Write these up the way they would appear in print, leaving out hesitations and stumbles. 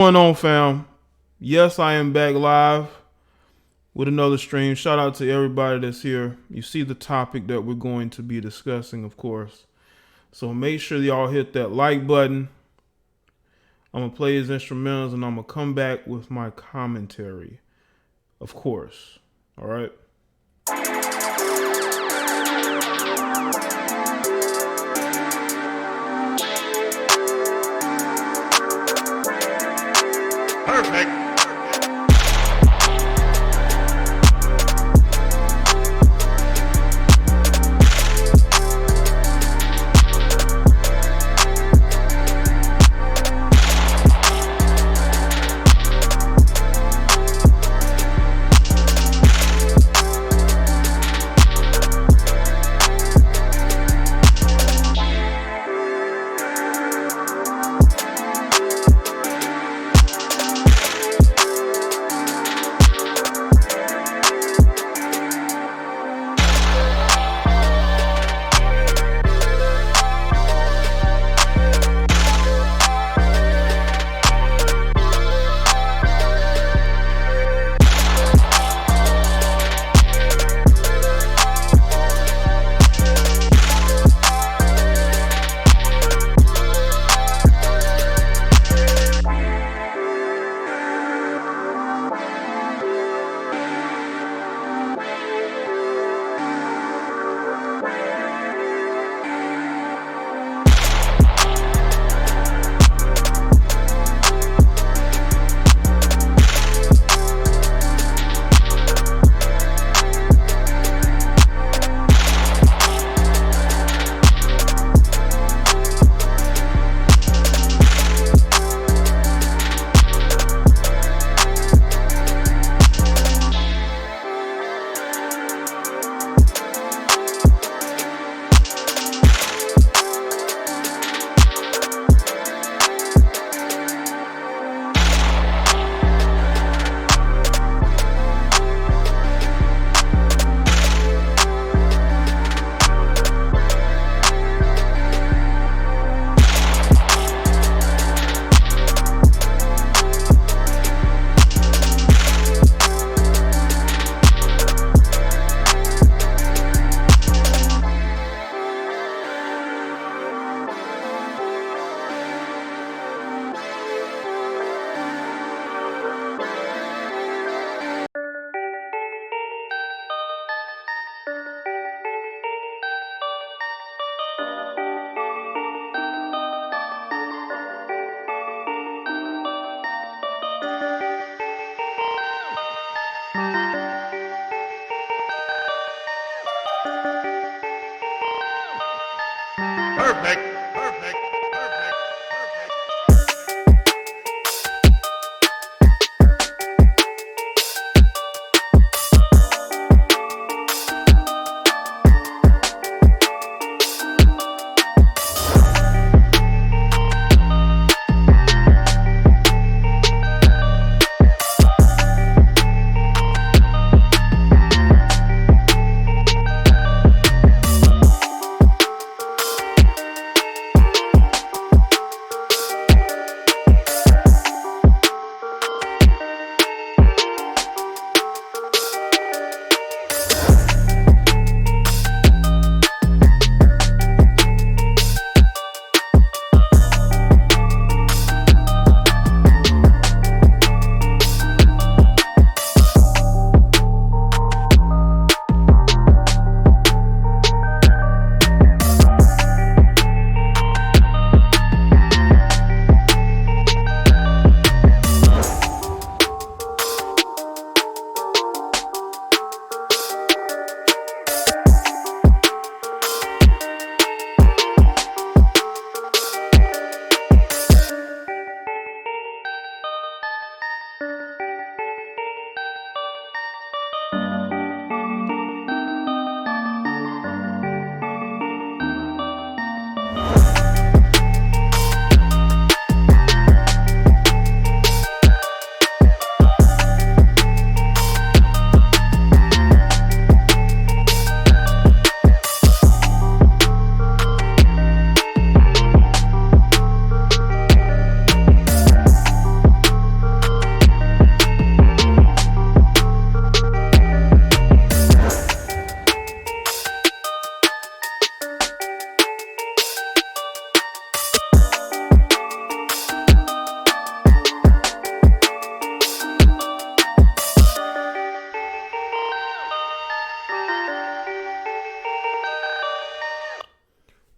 What's going on, fam? Yes, I am back live with another stream. Shout out to everybody that's here. You see the topic that we're going to be discussing, of course. So make sure y'all hit that like button. I'm going to play his instrumentals and I'm going to come back with my commentary, of course. All right? Perfect.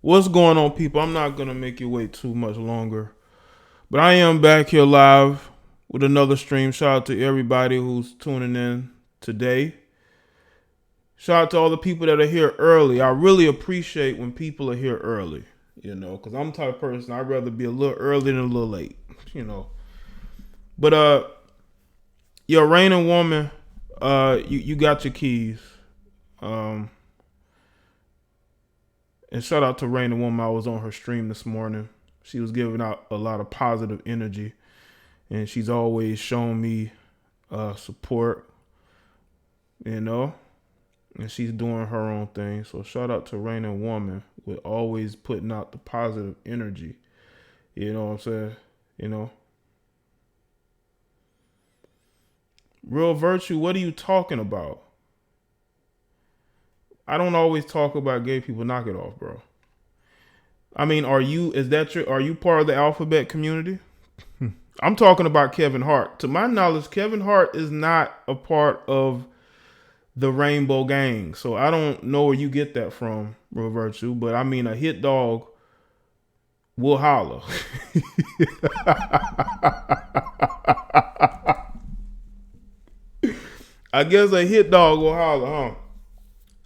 What's going on, people? I'm not going to make you wait too much longer. But I am back here live with another stream. Shout out to everybody who's tuning in today. Shout out to all the people that are here early. I really appreciate when people are here early, because I'm the type of person, I'd rather be a little early than a little late, But, your reigning woman, you got your keys. And shout out to Rain, the woman. I was on her stream this morning. She was giving out a lot of positive energy, and she's always shown me support, and she's doing her own thing. So shout out to Rain, and woman, with always putting out the positive energy. You know what I'm saying? Real virtue, what are you talking about? I don't always talk about gay people. Knock it off, bro. I mean, are you part of the alphabet community? I'm talking about Kevin Hart. To my knowledge, Kevin Hart is not a part of the Rainbow Gang. So I don't know where you get that from, Real Virtue. But I mean, a hit dog will holler. I guess a hit dog will holler, huh?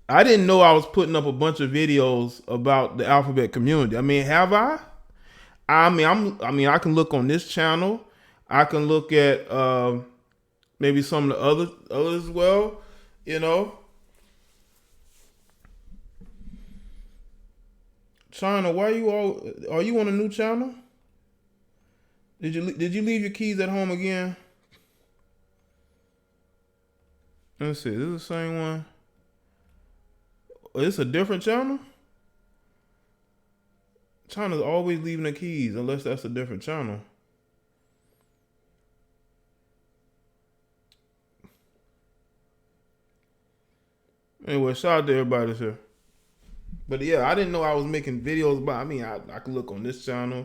I didn't know I was putting up a bunch of videos about the alphabet community. I mean, have I? I mean, I can look on this channel. I can look at maybe some of the others as well. China, why are you on a new channel? Did you leave your keys at home again? Let's see. This is the same one. It's a different channel? China's always leaving the keys unless that's a different channel. Anyway, shout out to everybody that's here. But yeah, I didn't know I was making videos about. I mean, I could look on this channel.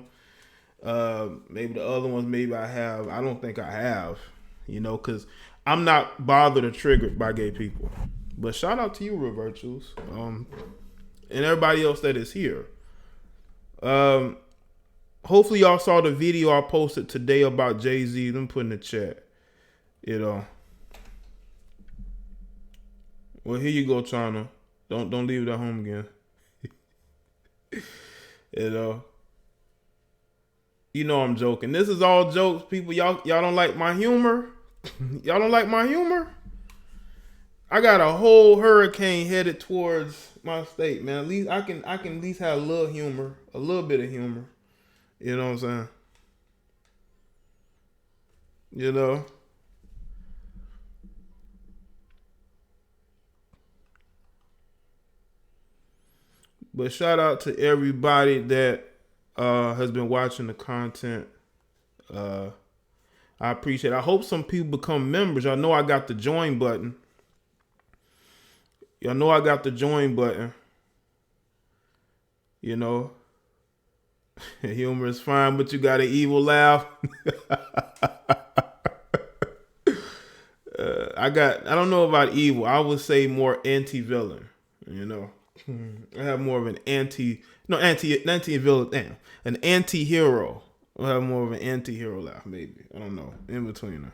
Maybe the other ones, maybe I have. I don't think I have, because I'm not bothered or triggered by gay people. But shout out to you, Real Virtues, and everybody else that is here. Hopefully y'all saw the video I posted today about Jay-Z. Let me put in the chat. Well, here you go, China. Don't leave it at home again. I'm joking. This is all jokes, people. Y'all don't like my humor? Y'all don't like my humor? I got a whole hurricane headed towards my state, man. At least I can at least have a little humor, a little bit of humor. You know what I'm saying? But shout out to everybody that has been watching the content. I appreciate it. I hope some people become members. Y'all know I got the join button. Humor is fine, but you got an evil laugh. I don't know about evil. I would say more anti-villain. I have more of an anti-villain. Damn, an anti-hero. I have more of an anti-hero laugh, maybe. I don't know. In between her.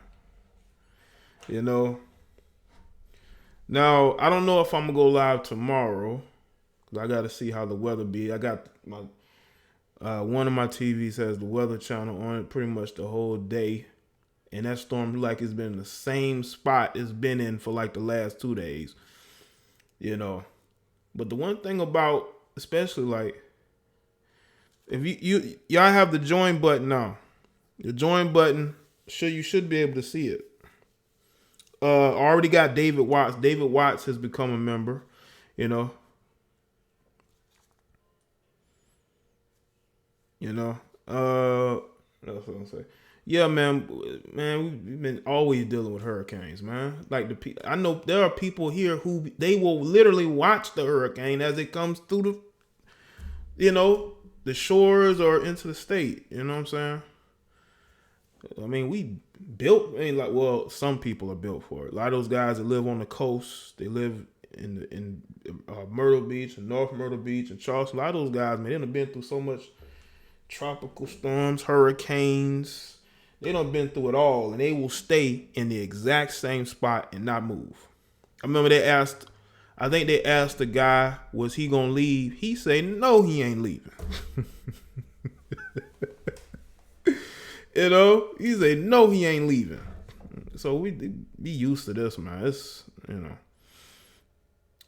Now, I don't know if I'm going to go live tomorrow, because I got to see how the weather be. I got my one of my TVs has the weather channel on it pretty much the whole day. And that storm it's been in the same spot it's been in for like the last 2 days. But the one thing about, especially if y'all have the join button now. The join button, you should be able to see it. Already got David Watts. David Watts has become a member, That's what I'm saying. Yeah, man, we've been always dealing with hurricanes, man. I know there are people here who they will literally watch the hurricane as it comes through the shores or into the state. You know what I'm saying? I mean, some people are built for it. A lot of those guys that live on the coast, they live in Myrtle Beach and North Myrtle Beach and Charleston. A lot of those guys, man, they done been through so much tropical storms, hurricanes. They done been through it all, and they will stay in the exact same spot and not move. I remember I think they asked the guy, was he gonna leave? He said, no, he ain't leaving. You know, he said, no, he ain't leaving. So we be used to this, man. It's, you know.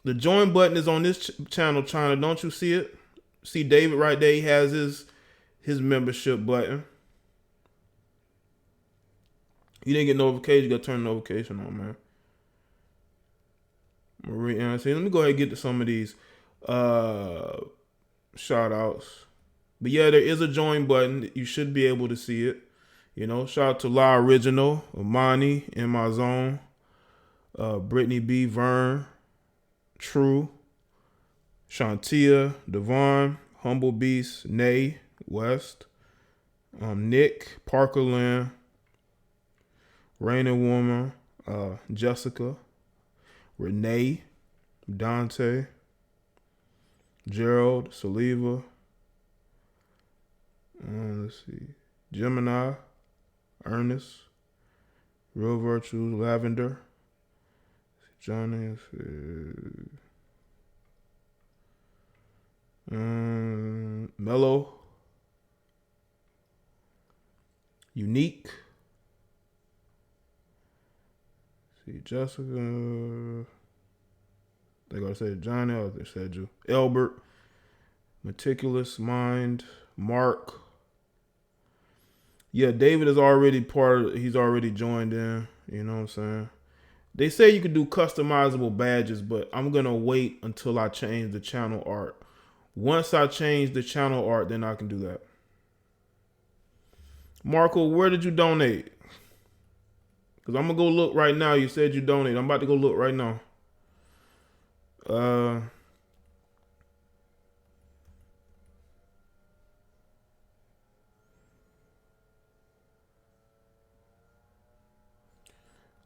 The join button is on this channel, China. Don't you see it? See David right there? He has his membership button. You didn't get notification. You got to turn the notification on, man. Marie Anderson. Let me go ahead and get to some of these shout outs. But yeah, there is a join button. You should be able to see it. You know, shout out to La Original, Amani, In My Zone, Brittany B. Vern, True, Shantia, Devon, Humble Beast, Nay, West, Nick, Parker Lynn, Rainy Woman, Jessica, Renee, Dante, Gerald, Saliva, let's see, Gemini, Ernest, Real Virtues, Lavender, Johnny, Mellow, Unique, see Jessica, they gotta say Johnny, or they said you, Albert, Meticulous Mind, Mark. Yeah, David is already he's already joined in, you know what I'm saying? They say you can do customizable badges, but I'm going to wait until I change the channel art. Once I change the channel art, then I can do that. Marco, where did you donate? Because I'm going to go look right now. You said you donated. I'm about to go look right now.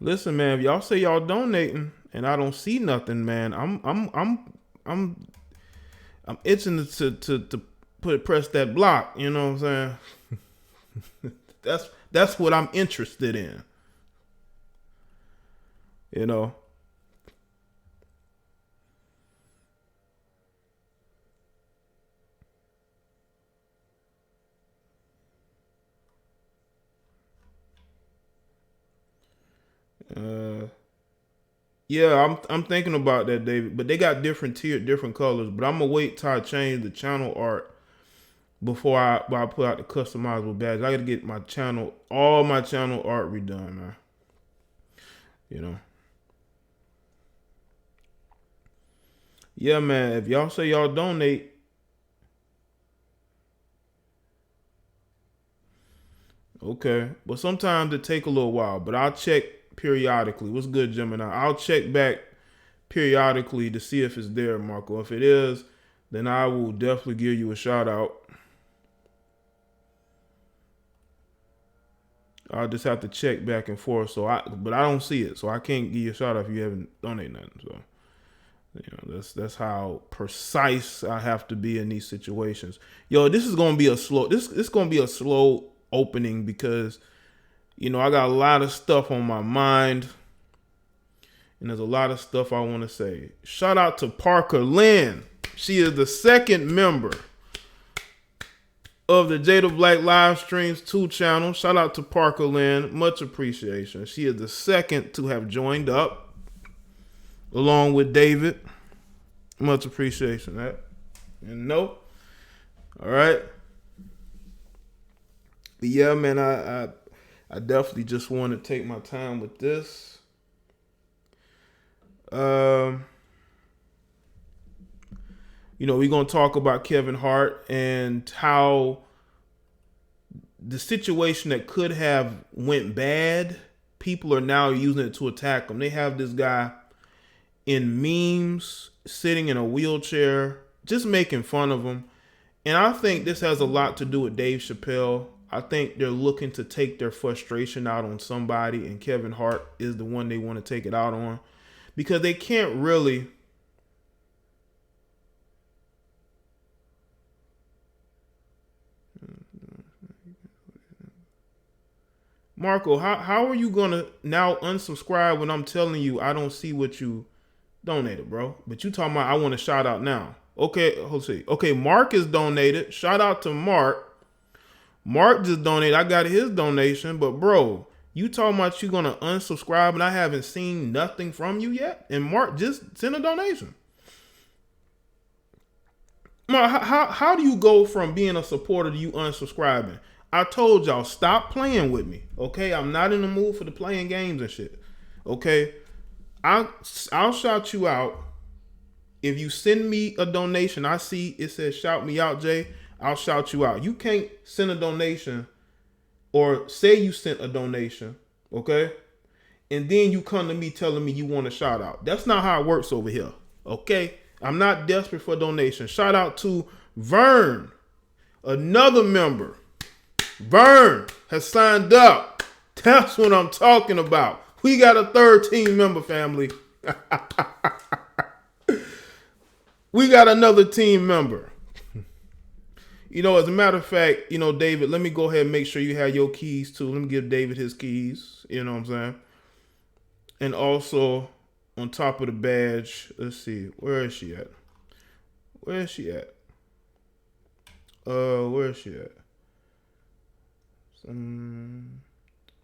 Listen, man, if y'all say y'all donating and I don't see nothing, man, I'm itching to press that block, you know what I'm saying? That's what I'm interested in. You know. Yeah, I'm thinking about that, David. But they got different colors. But I'm gonna wait till I change the channel art before I put out the customizable badge. I gotta get all my channel art redone, man. You know. Yeah, man. If y'all say y'all donate, okay. But sometimes it take a little while. But I'll check periodically. What's good, Gemini? I'll check back periodically to see if it's there, Marco. If it is, then I will definitely give you a shout out. I'll just have to check back and forth. But I don't see it, so I can't give you a shout out if you haven't donated nothing. So, you know, that's how precise I have to be in these situations. Yo, this is gonna be a slow. This gonna be a slow opening because, you know, I got a lot of stuff on my mind. And there's a lot of stuff I want to say. Shout out to Parker Lynn. She is the second member of the Jada Black Livestreams 2 channel. Shout out to Parker Lynn. Much appreciation. She is the second to have joined up along with David. Much appreciation. That. And no. All right. But yeah, man, I definitely just want to take my time with this. You know, we're going to talk about Kevin Hart and how the situation that could have went bad, people are now using it to attack him. They have this guy in memes, sitting in a wheelchair, just making fun of him. And I think this has a lot to do with Dave Chappelle. I think they're looking to take their frustration out on somebody, and Kevin Hart is the one they want to take it out on. Because they can't really Marco, how are you gonna now unsubscribe when I'm telling you I don't see what you donated, bro? But you talking about I want a shout out now. Okay, let's see. Okay, Mark is donated. Shout out to Mark. Mark just donated. I got his donation, but bro, you talking about you gonna unsubscribe and I haven't seen nothing from you yet? And Mark just sent a donation. Mark, how do you go from being a supporter to you unsubscribing? I told y'all, stop playing with me. Okay, I'm not in the mood for the playing games and shit. Okay, I'll shout you out if you send me a donation. I see it says shout me out, Jay. I'll shout you out. You can't send a donation or say you sent a donation, okay? And then you come to me telling me you want a shout out. That's not how it works over here, okay? I'm not desperate for a donation. Shout out to Vern, another member. Vern has signed up. That's what I'm talking about. We got a third team member, family. We got another team member. You know, as a matter of fact, you know, David, let me go ahead and make sure you have your keys too. Let me give David his keys. You know what I'm saying? And also, on top of the badge, let's see, where is she at? Where is she at? Where is she at?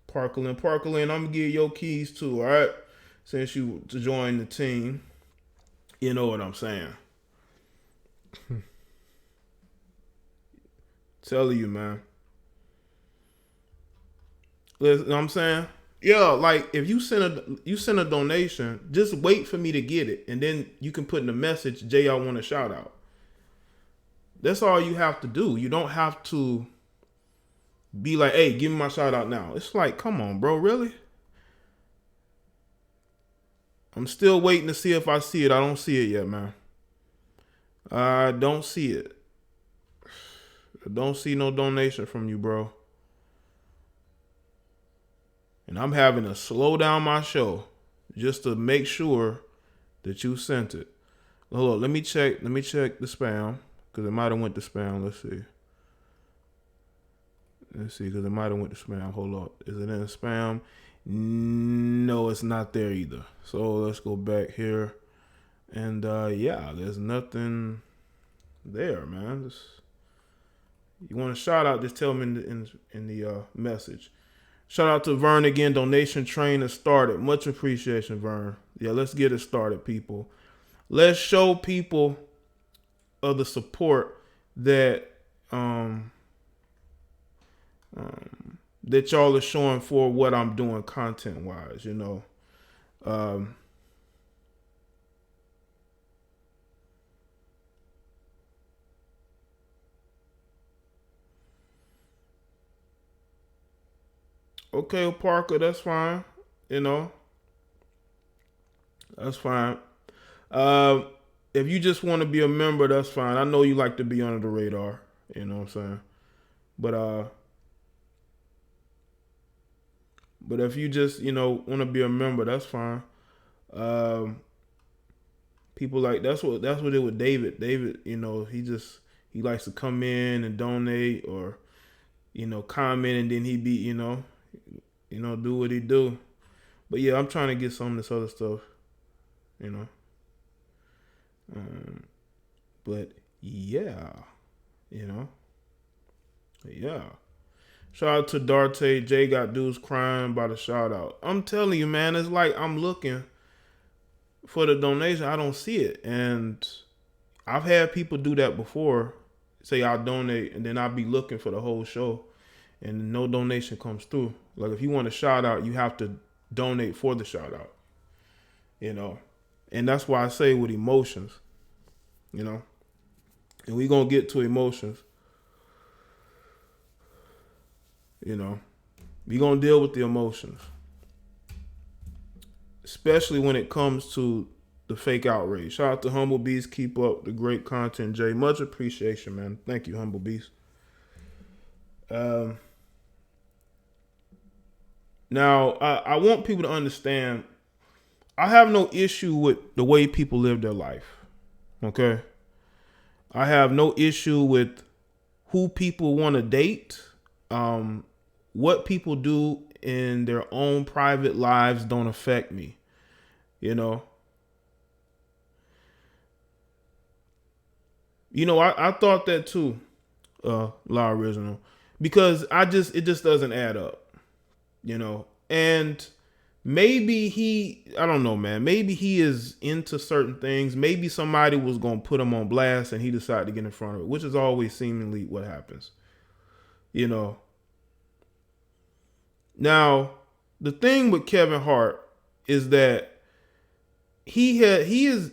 Parkland, I'm gonna give you your keys too, all right? Since you to join the team, you know what I'm saying. Telling you, man. Listen, you know what I'm saying? Yeah, like if you send a donation, just wait for me to get it, and then you can put in the message, Jay, I want a shout out. That's all you have to do. You don't have to be like, hey, give me my shout out now. It's like, come on, bro, really? I'm still waiting to see if I see it. I don't see it yet, man. I don't see it. I don't see no donation from you, bro. And I'm having to slow down my show just to make sure that you sent it. Hold on, let me check the spam, because it might have went to spam. Let's see, because it might have went to spam. Hold up. Is it in spam? No, it's not there either. So let's go back here. And yeah, there's nothing there, man. You want a shout out, just tell me in the message. Shout out to Vern again. Donation train has started. Much appreciation, Vern. Yeah, let's get it started, people. Let's show people of the support that that y'all are showing for what I'm doing content wise, you know. Okay, Parker, that's fine. You know, that's fine. If you just want to be a member, that's fine. I know you like to be under the radar. You know what I'm saying? But if you just, you know, want to be a member, that's fine. People like that's what it with David. David, you know, he likes to come in and donate or, you know, comment, and then he be, you know, do what he do. But yeah, I'm trying to get some of this other stuff, you know. But yeah, you know. Yeah. Shout out to Darte. Jay got dudes crying by the shout out. I'm telling you, man, it's like I'm looking for the donation. I don't see it. And I've had people do that before. Say I'll donate, and then I'll be looking for the whole show, and no donation comes through. Like if you want a shout out, you have to donate for the shout out. You know. And that's why I say with emotions. You know. And we're going to get to emotions. You know. We're going to deal with the emotions. Especially when it comes to the fake outrage. Shout out to Humble Beast. Keep up the great content, Jay. Much appreciation, man. Thank you, Humble Beast. Now, I want people to understand, I have no issue with the way people live their life. Okay? I have no issue with who people want to date, what people do in their own private lives don't affect me. You know, I thought that too, Law Original, because it just doesn't add up, and maybe I don't know, man, maybe he is into certain things. Maybe somebody was going to put him on blast and he decided to get in front of it, which is always seemingly what happens, Now, the thing with Kevin Hart is that he's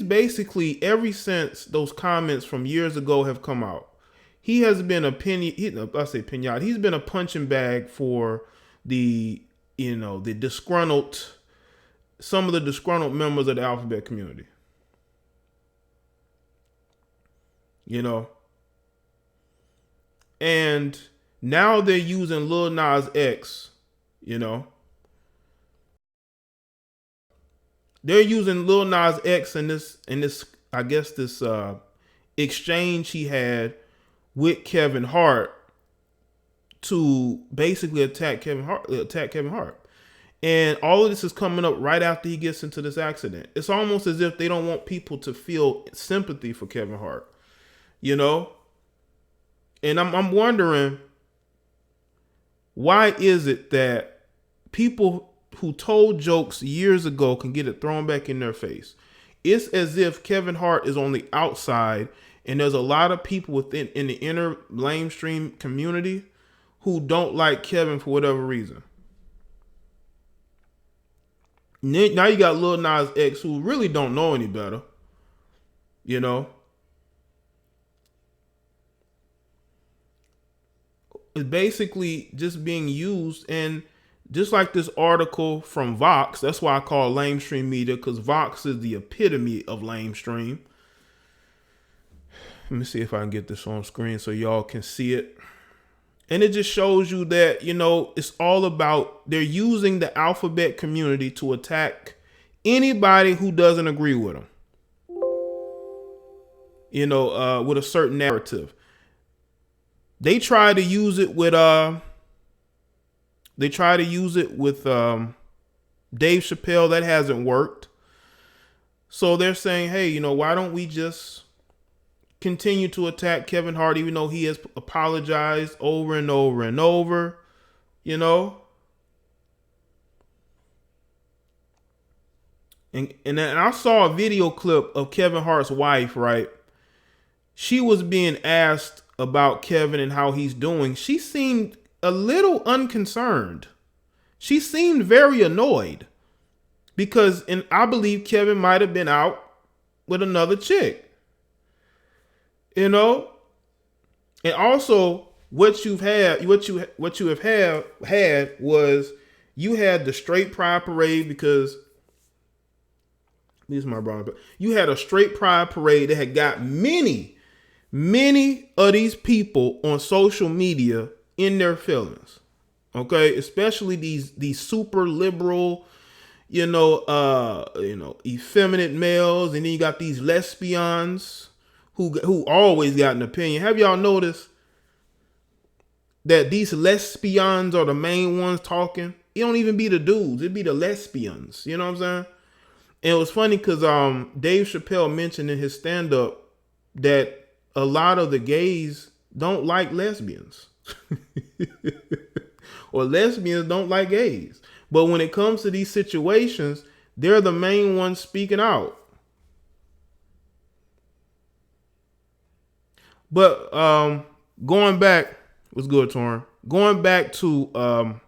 basically, ever since those comments from years ago have come out, he has been he's been a punching bag for the some of the disgruntled members of the alphabet community. And now they're using Lil Nas X, They're using Lil Nas X in this I guess this exchange he had with Kevin Hart to basically attack Kevin Hart. And all of this is coming up right after he gets into this accident. It's almost as if they don't want people to feel sympathy for Kevin Hart, And I'm wondering, why is it that people who told jokes years ago can get it thrown back in their face? It's as if Kevin Hart is on the outside, and there's a lot of people in the inner Lamestream community who don't like Kevin for whatever reason. Now you got Lil Nas X, who really don't know any better, It's basically just being used, and just like this article from Vox, that's why I call Lamestream Media, because Vox is the epitome of Lamestream. Let me see if I can get this on screen so y'all can see it. And it just shows you that, it's all about, they're using the alphabet community to attack anybody who doesn't agree with them, with a certain narrative. They try to use it with Dave Chappelle. That hasn't worked. So they're saying, hey, why don't we just continue to attack Kevin Hart, even though he has apologized over and over and over, And then I saw a video clip of Kevin Hart's wife, right? She was being asked about Kevin and how he's doing. She seemed a little unconcerned. She seemed very annoyed because, and I believe Kevin might have been out with another chick. And also what you have had was, you had the straight pride parade, because these are my brother. You had a straight pride parade that had got many of these people on social media in their feelings. Okay, especially these super liberal, effeminate males, and then you got these lesbians who always got an opinion. Have y'all noticed that these lesbians are the main ones talking? It don't even be the dudes, it be the lesbians. You know what I'm saying? And it was funny because Dave Chappelle mentioned in his stand-up that a lot of the gays don't like lesbians. Or lesbians don't like gays. But when it comes to these situations, they're the main ones speaking out. But going back, what's good, Torrin? Going back to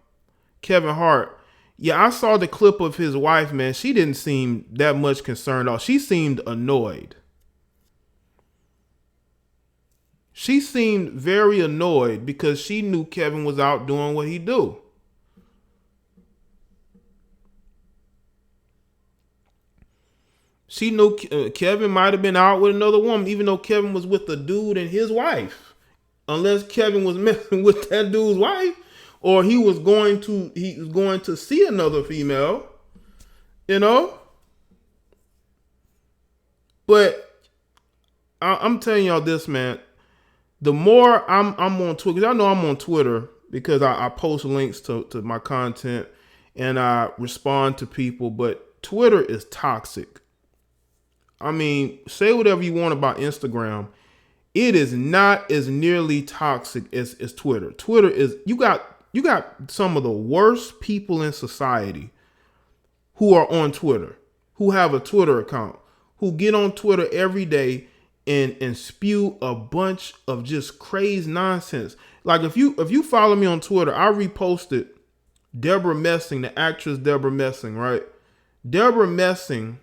Kevin Hart, yeah, I saw the clip of his wife, man. She didn't seem that much concerned at all. She seemed annoyed. She seemed very annoyed because she knew Kevin was out doing what he do. She knew Kevin might have been out with another woman, even though Kevin was with the dude and his wife. Unless Kevin was messing with that dude's wife, or he was going to see another female, But I'm telling y'all this, man. The more I'm on Twitter, because y'all know I'm on Twitter because I post links to my content and I respond to people, but Twitter is toxic. I mean, say whatever you want about Instagram. It is not as nearly toxic as Twitter. Twitter is, you got some of the worst people in society who are on Twitter, who have a Twitter account, who get on Twitter every day and spew a bunch of just crazy nonsense. Like if you follow me on Twitter, I reposted Deborah Messing, the actress Deborah Messing, right? Deborah Messing,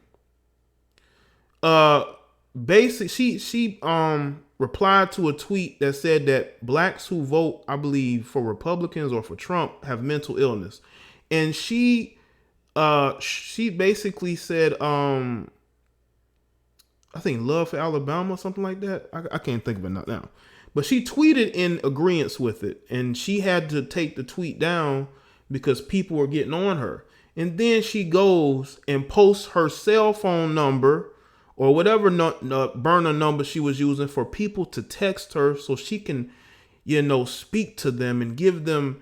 she replied to a tweet that said that blacks who vote, I believe, for Republicans or for Trump have mental illness. And she basically said, I think love for Alabama or something like that. I can't think of it now. But she tweeted in agreement with it, and she had to take the tweet down because people were getting on her. And then she goes and posts her cell phone number or whatever burner number she was using for people to text her so she can, speak to them and give them,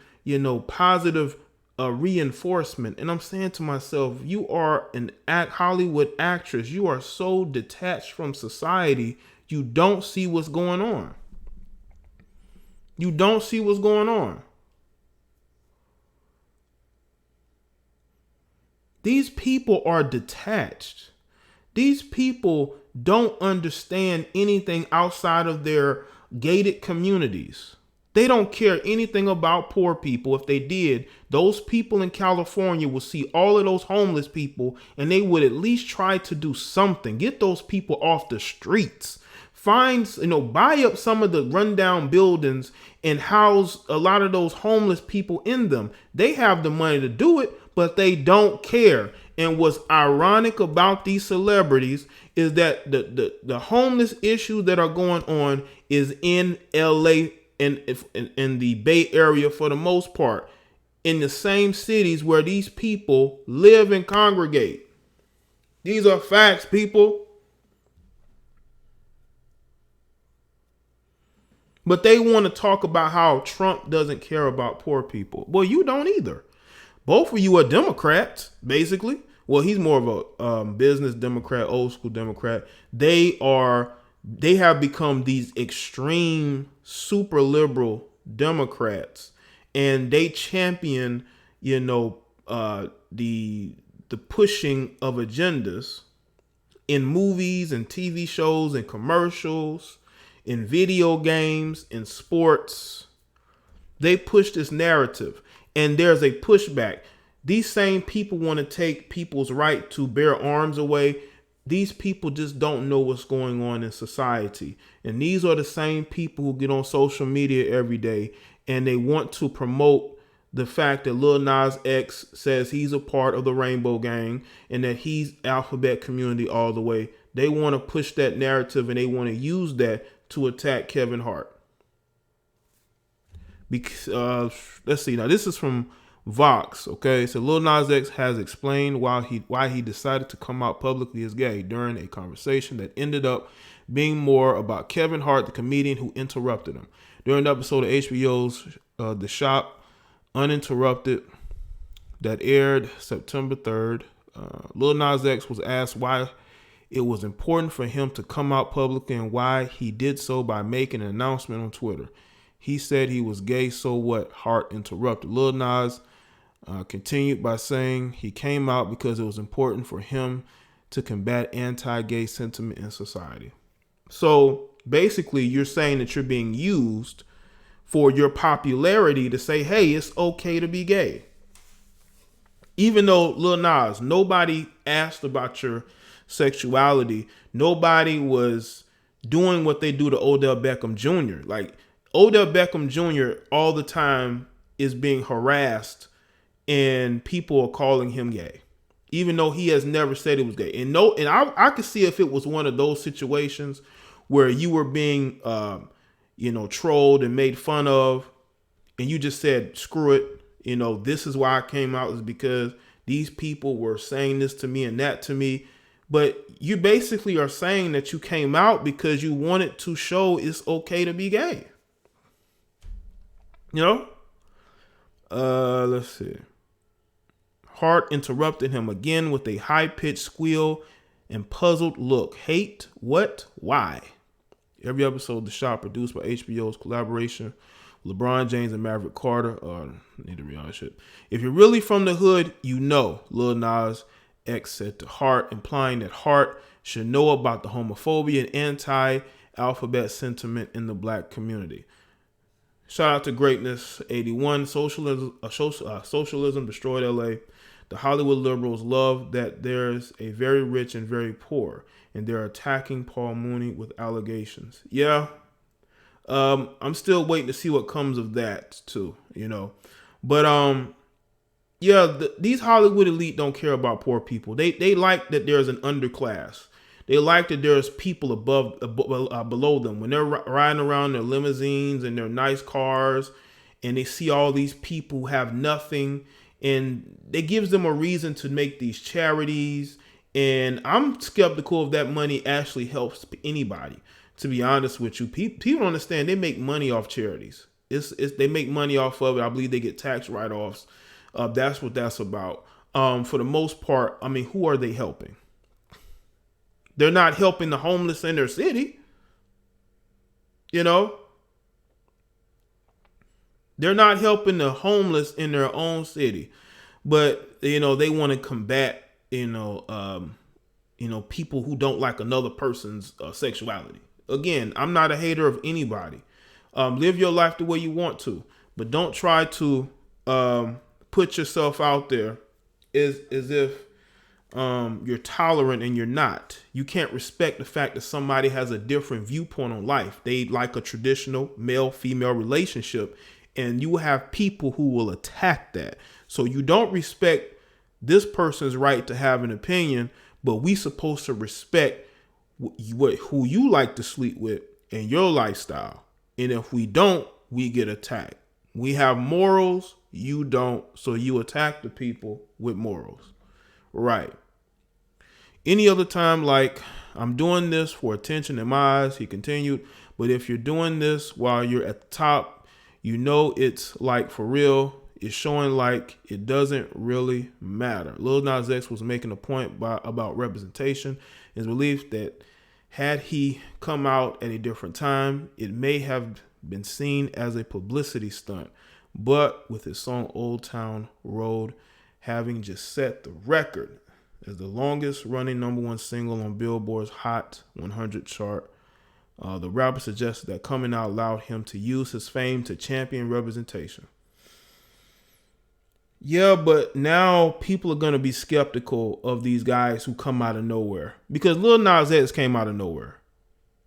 positive reinforcement. And I'm saying to myself, you are an Hollywood actress. You are so detached from society. You don't see what's going on. You don't see what's going on. These people are detached. These people don't understand anything outside of their gated communities. They don't care anything about poor people. If they did, those people in California would see all of those homeless people and they would at least try to do something. Get those people off the streets. Buy up some of the rundown buildings and house a lot of those homeless people in them. They have the money to do it, but they don't care. And what's ironic about these celebrities is that the homeless issues that are going on is in LA and in the Bay Area for the most part, in the same cities where these people live and congregate. These are facts, people. But they want to talk about how Trump doesn't care about poor people. Well, you don't either. Both of you are Democrats, basically. Well, he's more of a business Democrat, old school Democrat. They have become these extreme, super liberal Democrats, and they champion, the pushing of agendas in movies and TV shows and commercials, in video games, in sports. They push this narrative, and there's a pushback. These same people want to take people's right to bear arms away. These people just don't know what's going on in society. And these are the same people who get on social media every day and they want to promote the fact that Lil Nas X says he's a part of the Rainbow Gang and that he's alphabet community all the way. They want to push that narrative and they want to use that to attack Kevin Hart. Because let's see, now this is from Vox, okay? So Lil Nas X has explained why he decided to come out publicly as gay during a conversation that ended up being more about Kevin Hart, the comedian who interrupted him. During the episode of HBO's The Shop, Uninterrupted, that aired September 3rd, Lil Nas X was asked why it was important for him to come out publicly and why he did so by making an announcement on Twitter. He said he was gay, so what? Hart interrupted. Lil Nas continued by saying he came out because it was important for him to combat anti-gay sentiment in society. So basically, you're saying that you're being used for your popularity to say, hey, it's okay to be gay. Even though Lil Nas, nobody asked about your sexuality. Nobody was doing what they do to Odell Beckham Jr. Like Odell Beckham Jr. all the time is being harassed and people are calling him gay, even though he has never said he was gay. And I could see if it was one of those situations where you were being, trolled and made fun of, and you just said, screw it. This is why I came out, is because these people were saying this to me and that to me. But you basically are saying that you came out because you wanted to show it's okay to be gay. Let's see. Hart interrupted him again with a high-pitched squeal and puzzled look. Hate? What? Why? Every episode of The Shop produced by HBO's collaboration with LeBron James and Maverick Carter. Need to read all that shit. If you're really from the hood, you know, Lil Nas X said to Hart, implying that Hart should know about the homophobia and anti-alphabet sentiment in the black community. Shout out to Greatness 81. Socialism destroyed LA. The Hollywood liberals love that there's a very rich and very poor, and they're attacking Paul Mooney with allegations. Yeah, I'm still waiting to see what comes of that too, you know. But yeah, these Hollywood elite don't care about poor people. They like that there's an underclass. They like that there's people below them. When they're riding around their limousines and their nice cars, and they see all these people who have nothing, and it gives them a reason to make these charities. And I'm skeptical if that money actually helps anybody. To be honest with you, people don't understand they make money off charities. They make money off of it. I believe they get tax write-offs. That's what that's about. For the most part, I mean, who are they helping? They're not helping the homeless in their city. You know? They're not helping the homeless in their own city. But, you know, they want to combat, people who don't like another person's sexuality. Again, I'm not a hater of anybody. Live your life the way you want to. But don't try to put yourself out there as if you're tolerant and you're not. You can't respect the fact that somebody has a different viewpoint on life. They like a traditional male-female relationship, and you will have people who will attack that. So you don't respect this person's right to have an opinion, but we supposed to respect who you like to sleep with and your lifestyle. And if we don't, we get attacked. We have morals, you don't, so you attack the people with morals. Right. Any other time, like, I'm doing this for attention in my eyes, he continued, but if you're doing this while you're at the top, you know it's like for real. It's showing like it doesn't really matter. Lil Nas X was making a point about representation. His belief that had he come out at a different time, it may have been seen as a publicity stunt. But with his song Old Town Road having just set the record as the longest running #1 single on Billboard's Hot 100 chart, the rapper suggested that coming out allowed him to use his fame to champion representation. Yeah, but now people are going to be skeptical of these guys who come out of nowhere. Because Lil Nas X came out of nowhere.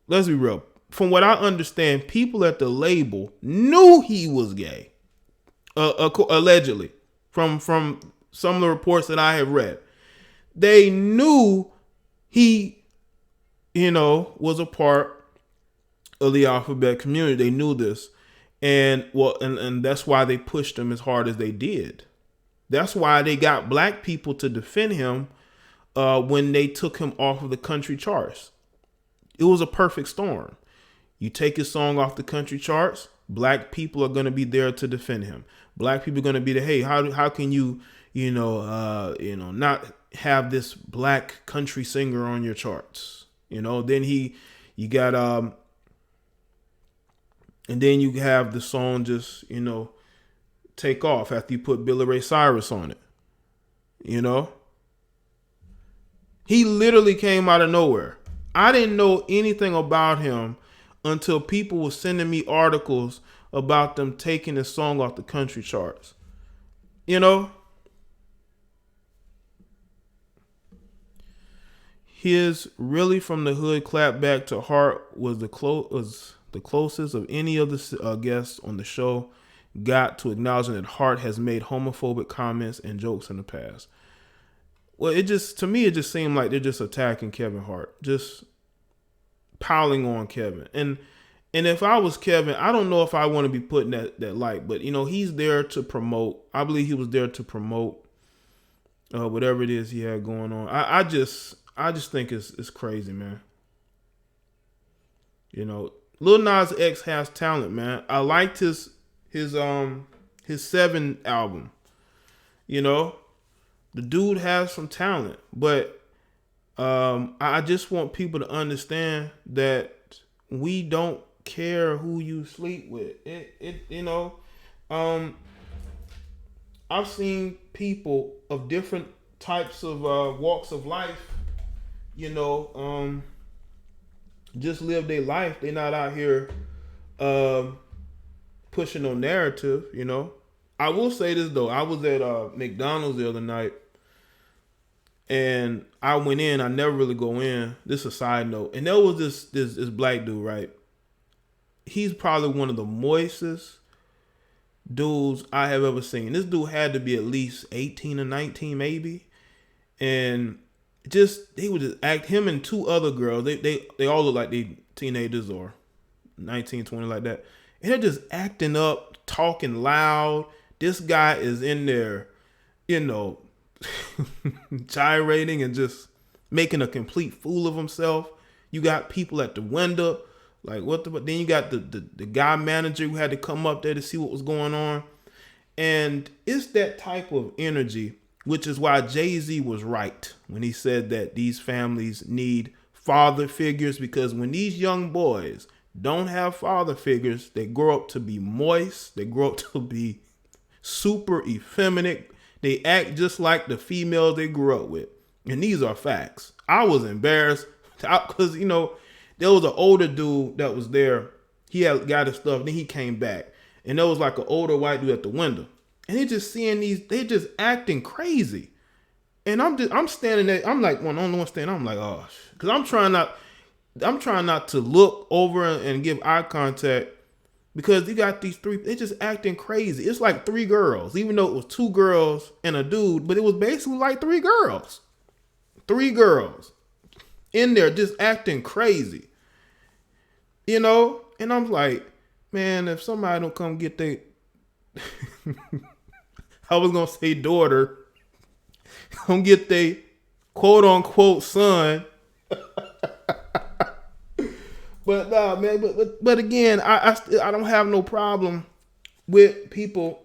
Let's be real. From what I understand, people at the label knew he was gay. Allegedly. From some of the reports that I have read. They knew he, was a part of the alphabet community. They knew this. And that's why they pushed him as hard as they did. That's why they got black people to defend him when they took him off of the country charts. It was a perfect storm. You take his song off the country charts, black people are going to be there to defend him. Black people are going to be there. Hey, how can you, not have this black country singer on your charts? Then you got, and then you have the song just, take off after you put Billy Ray Cyrus on it. He literally came out of nowhere. I didn't know anything about him until people were sending me articles about them taking his song off the country charts. His really from the hood clapback to Hart was the closest of any of the guests on the show got to acknowledging that Hart has made homophobic comments and jokes in the past. Well, to me, it just seemed like they're just attacking Kevin Hart, just piling on Kevin. And if I was Kevin, I don't know if I want to be putting that light, but he's there to promote. I believe he was there to promote whatever it is he had going on. I just think it's crazy, man. Lil Nas X has talent, man. I liked his his 7 album. You know, the dude has some talent, but I just want people to understand that we don't care who you sleep with. I've seen people of different types of walks of life, just live their life. They're not out here pushing no narrative, I will say this though. I was at McDonald's the other night, and I went in. I never really go in. This is a side note. And there was this black dude, right? He's probably one of the moistest dudes I have ever seen. This dude had to be at least 18 or 19 maybe. And he would just act, him and 2 other girls, they all look like they teenagers or 19, 20 like that. And they're just acting up, talking loud. This guy is in there, gyrating and just making a complete fool of himself. You got people at the window, like then you got the guy manager who had to come up there to see what was going on. And it's that type of energy, which is why Jay-Z was right when he said that these families need father figures, because when these young boys don't have father figures, they grow up to be moist, they grow up to be super effeminate. They act just like the females they grew up with. And these are facts. I was embarrassed because, there was an older dude that was there. He had got his stuff. Then he came back. And there was like an older white dude at the window. And they just seeing they just acting crazy. And I'm standing there. I'm like one on one standing. I'm like, oh, because I'm trying not to look over and give eye contact. Because you got these 3, they just acting crazy. It's like 3 girls, even though it was 2 girls and a dude, but it was basically like 3 girls. 3 girls in there just acting crazy. And I'm like, man, if somebody don't come get their, I was going to say daughter, come get their quote unquote son. But nah, man. But again, I don't have no problem with people,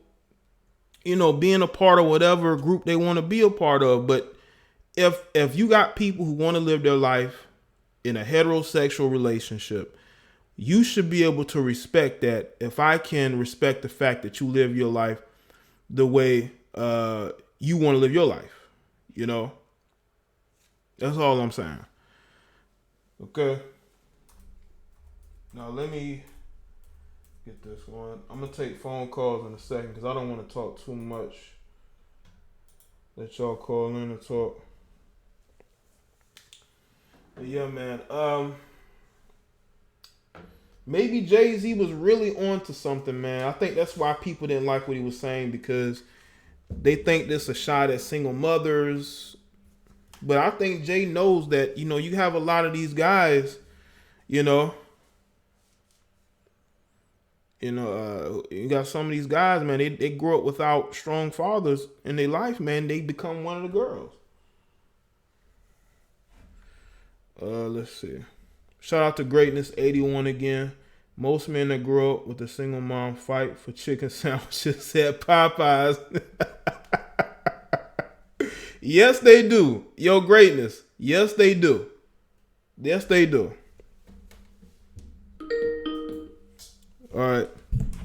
being a part of whatever group they want to be a part of. But if you got people who want to live their life in a heterosexual relationship, you should be able to respect that. If I can respect the fact that you live your life the way you want to live your life, that's all I'm saying. Okay. Now let me get this one. I'm going to take phone calls in a second because I don't want to talk too much. Let y'all call in and talk. But yeah, man. Maybe Jay-Z was really on to something, man. I think that's why people didn't like what he was saying, because they think this is a shot at single mothers. But I think Jay knows that, you have a lot of these guys, you got some of these guys, man, they grow up without strong fathers in their life, man. They become one of the girls. Let's see. Shout out to Greatness 81 again. Most men that grow up with a single mom fight for chicken sandwiches at Popeyes. Yes, they do. Yo, Greatness. Yes, they do. Yes, they do. All right.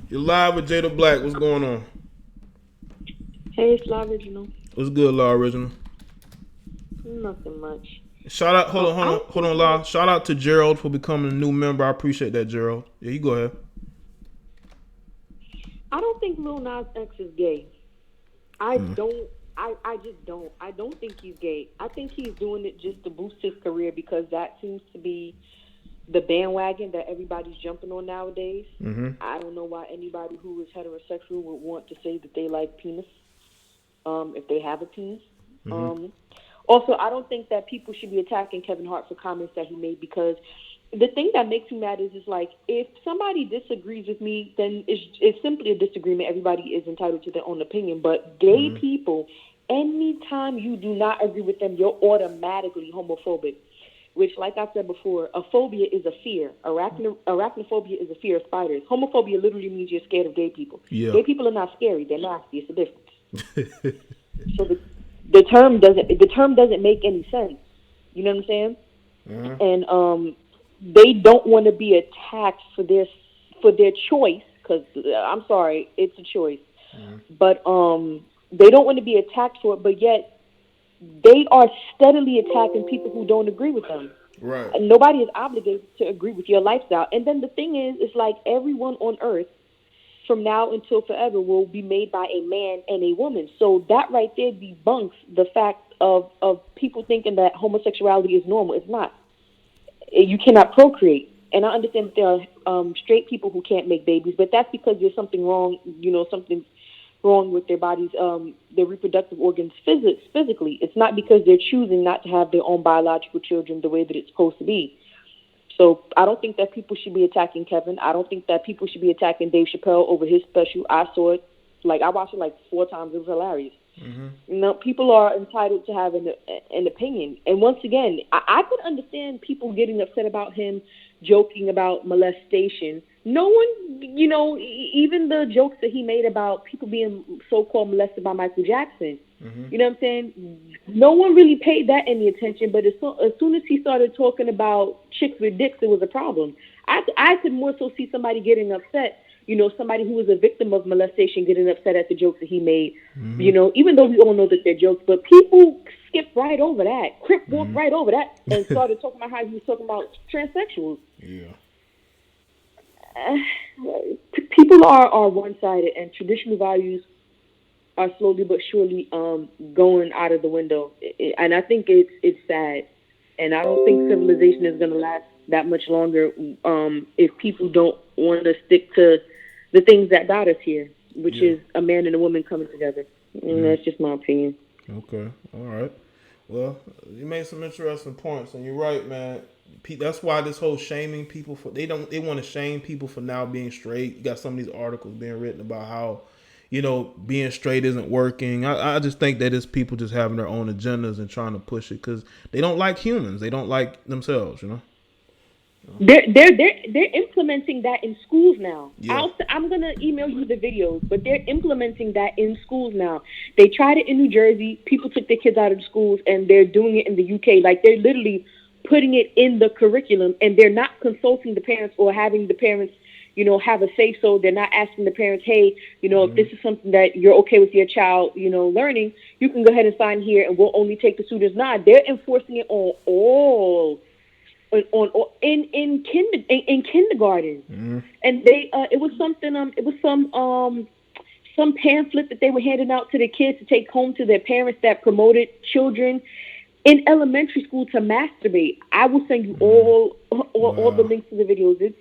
You're live with Jada Black. What's going on? Hey, it's La Original. What's good, La Original? Nothing much. Shout out, hold on, La. Shout out to Gerald for becoming a new member. I appreciate that, Gerald. Yeah, you go ahead. I don't think Lil Nas X is gay. I just don't. I don't think he's gay. I think he's doing it just to boost his career, because that seems to be the bandwagon that everybody's jumping on nowadays. Mm-hmm. I don't know why anybody who is heterosexual would want to say that they like penis, if they have a penis. Mm-hmm. Also, I don't think that people should be attacking Kevin Hart for comments that he made, because the thing that makes me mad is like, if somebody disagrees with me, then it's simply a disagreement. Everybody is entitled to their own opinion. But gay people, anytime you do not agree with them, you're automatically homophobic. which, like I said before, a phobia is a fear. Arachnophobia is a fear of spiders. Homophobia literally means you're scared of gay people. Yeah. Gay people are not scary; they're nasty. It's a difference. So the term doesn't make any sense. You know what I'm saying? And they don't want to be attacked for their choice, because I'm sorry, it's a choice. But they don't want to be attacked for it, but yet they are steadily attacking people who don't agree with them. Right. Nobody is obligated to agree with your lifestyle. And then the thing is, it's like everyone on earth from now until forever will be made by a man and a woman. So that right there debunks the fact of people thinking that homosexuality is normal. It's not. You cannot procreate. And I understand that there are straight people who can't make babies, but that's because there's something wrong, something wrong with their bodies, their reproductive organs physically. It's not because they're choosing not to have their own biological children the way that it's supposed to be. So I don't think that people should be attacking Kevin. I don't think that people should be attacking Dave Chappelle over his special. I saw it. I watched it 4 times. It was hilarious. People are entitled to have an opinion. And once again, I could understand people getting upset about him joking about molestation. No one, even the jokes that he made about people being so-called molested by Michael Jackson, you know what I'm saying? No one really paid that any attention, but as soon as he started talking about chicks with dicks, it was a problem. I could more so see somebody getting upset, somebody who was a victim of molestation getting upset at the jokes that he made, even though we all know that they're jokes, but people skipped right over that, walked right over that, and started talking about how he was talking about transsexuals. Yeah. People are one-sided, and traditional values are slowly but surely going out of the window. And I think it's sad. And I don't think civilization is going to last that much longer if people don't want to stick to the things that got us here, which is a man and a woman coming together. And that's just my opinion. Okay. All right. Well, you made some interesting points, and you're right, man. That's why this whole shaming people they want to shame people for now being straight. You got some of these articles being written about how, being straight isn't working. I just think that it's people just having their own agendas and trying to push it because they don't like humans. They don't like themselves, They're implementing that in schools now. Yeah. I'm gonna email you the videos, but they're implementing that in schools now. They tried it in New Jersey. People took their kids out of the schools, and they're doing it in the UK. They're literally putting it in the curriculum, and they're not consulting the parents or having the parents, have a say so. They're not asking the parents, hey, if this is something that you're okay with your child, learning, you can go ahead and sign here, and we'll only take the students. Nah, they're enforcing it on all. In kindergarten, and they it was something it was some pamphlet that they were handing out to the kids to take home to their parents that promoted children in elementary school to masturbate. I will send you all the links to the videos. It's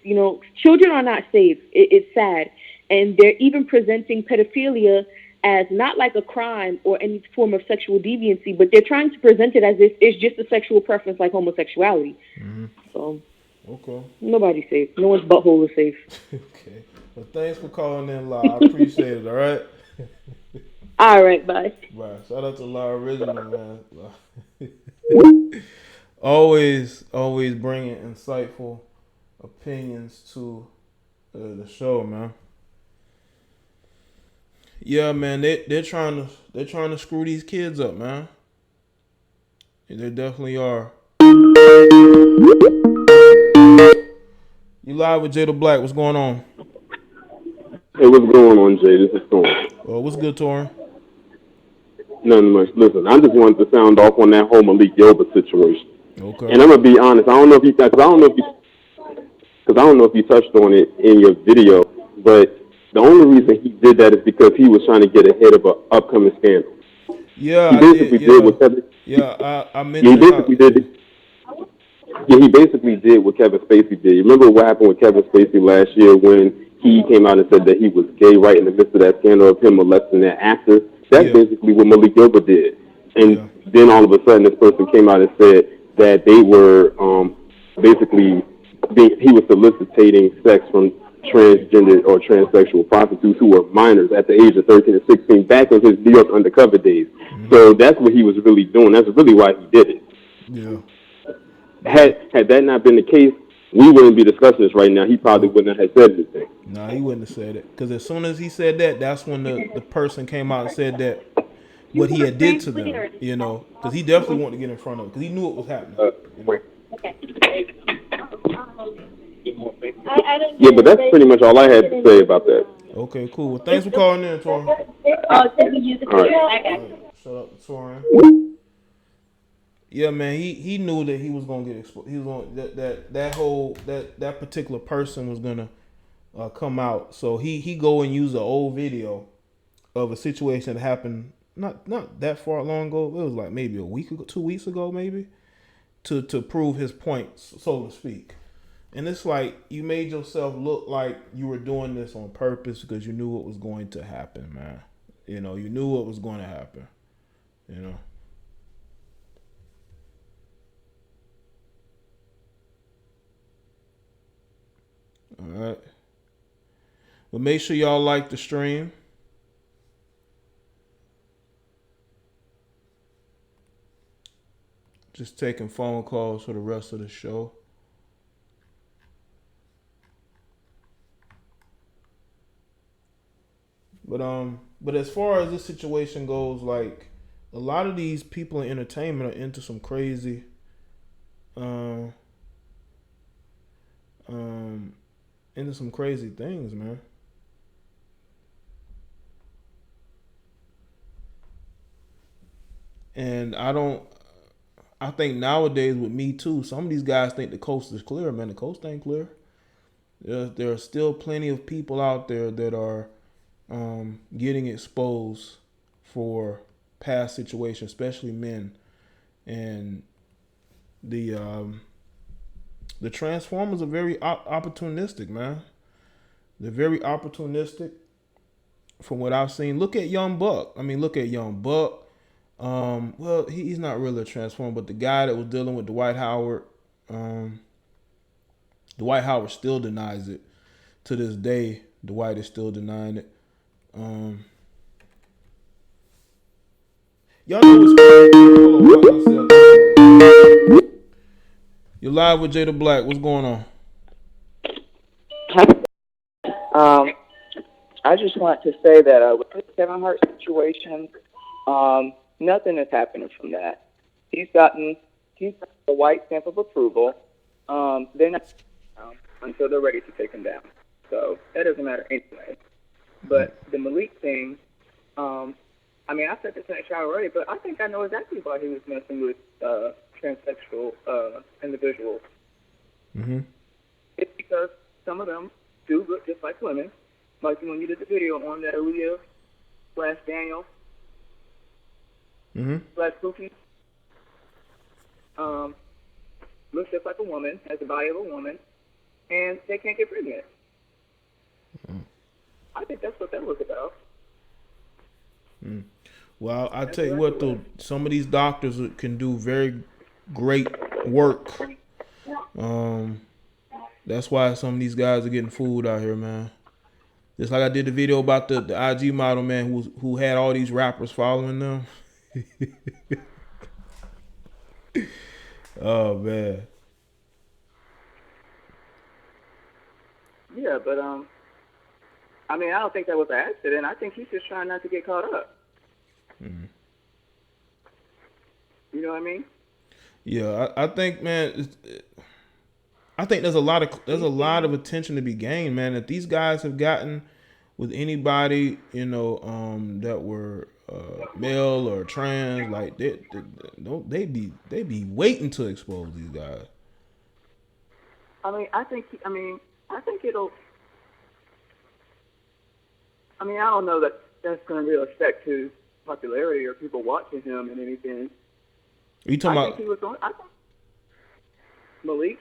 children are not safe. It's sad, and they're even presenting pedophilia as not like a crime or any form of sexual deviancy, but they're trying to present it as if it's just a sexual preference like homosexuality. So, okay. Nobody's safe. No one's butthole is safe. Okay. Well, thanks for calling in, La. I appreciate it, all right? All right, bye. Bye. Shout out to La Original, man. always bringing insightful opinions to the show, man. Yeah, man, they're trying to screw these kids up, man. They definitely are. You live with Jada Black. What's going on? Hey, what's going on, Jay? This is Thorne. Oh, what's good, Torrin? Nothing much. Listen, I just wanted to sound off on that whole Malik Yoba situation. Okay. And I'm gonna be honest. I don't know if you touched on it in your video, but the only reason he did that is because he was trying to get ahead of an upcoming scandal. Yeah, he basically did what Kevin. I mentioned. He basically did what Kevin Spacey did. You remember what happened with Kevin Spacey last year when he came out and said that he was gay right in the midst of that scandal of him molesting that actor? That's basically what Malik Yoba did. And then all of a sudden, this person came out and said that they were he was soliciting sex from transgender or transsexual prostitutes who were minors at the age of 13 and 16 back in his New York undercover days. So that's what he was really doing. That's really why he did it. Yeah. Had that not been the case, we wouldn't be discussing this right now. He probably wouldn't have said anything. Nah, he wouldn't have said it. Because as soon as he said that, that's when the person came out and said that what he had did to them, you know. Because he definitely wanted to get in front of it. Because he knew what was happening. You know? Yeah, but that's pretty much all I had to say about that. Okay, cool. Well, thanks for calling in, Tori. All right. Shut up, Tori. Yeah, man, he knew that he was gonna get exposed. He was going that particular person was gonna come out. So he go and use an old video of a situation that happened not that far long ago. It was like maybe a week ago, 2 weeks ago, maybe, to prove his points, so to speak. And it's like you made yourself look like you were doing this on purpose because you knew what was going to happen, man. You know, you knew what was going to happen. You know. All right. Well, make sure y'all like the stream. Just taking phone calls for the rest of the show. But as far as this situation goes, like a lot of these people in entertainment are into some crazy, into some crazy things, man. And I think nowadays with Me Too, some of these guys think the coast is clear, man. The coast ain't clear. There are still plenty of people out there that are getting exposed for past situations, especially men. And the Transformers are very opportunistic, man. They're very opportunistic from what I've seen. Look at Young Buck. Look at Young Buck. Well, he's not really a Transformer, but the guy that was dealing with Dwight Howard, Dwight Howard still denies it. To this day, Dwight is still denying it. Y'all know what's crazy? You're live with Jada Black. What's going on? I just want to say that with the Kevin Hart situation, nothing is happening from that. He's got a white stamp of approval. They're not until they're ready to take him down. So that doesn't matter anyway. But the Malik thing, I said this in the shower already, but I think I know exactly why he was messing with transsexual individuals. Mm-hmm. It's because some of them do look just like women. Like when you did the video on that Aaliyah/Daniel /Pookie, looks just like a woman, has the body of a woman, and they can't get pregnant. I think that's what that was about. Well, I tell you what, though, some of these doctors can do very great work. That's why some of these guys are getting fooled out here, man. Just like I did the video about the IG model, man, who had all these rappers following them. Oh, man. Yeah, but I don't think that was an accident. I think he's just trying not to get caught up. Mm-hmm. You know what I mean? Yeah, I think, man. I think there's a lot of attention to be gained, man. If these guys have gotten with anybody, that were male or trans, like they be waiting to expose these guys. I think it'll. I don't know that that's going to really affect his popularity or people watching him and anything. Are you talking about? I think Malik.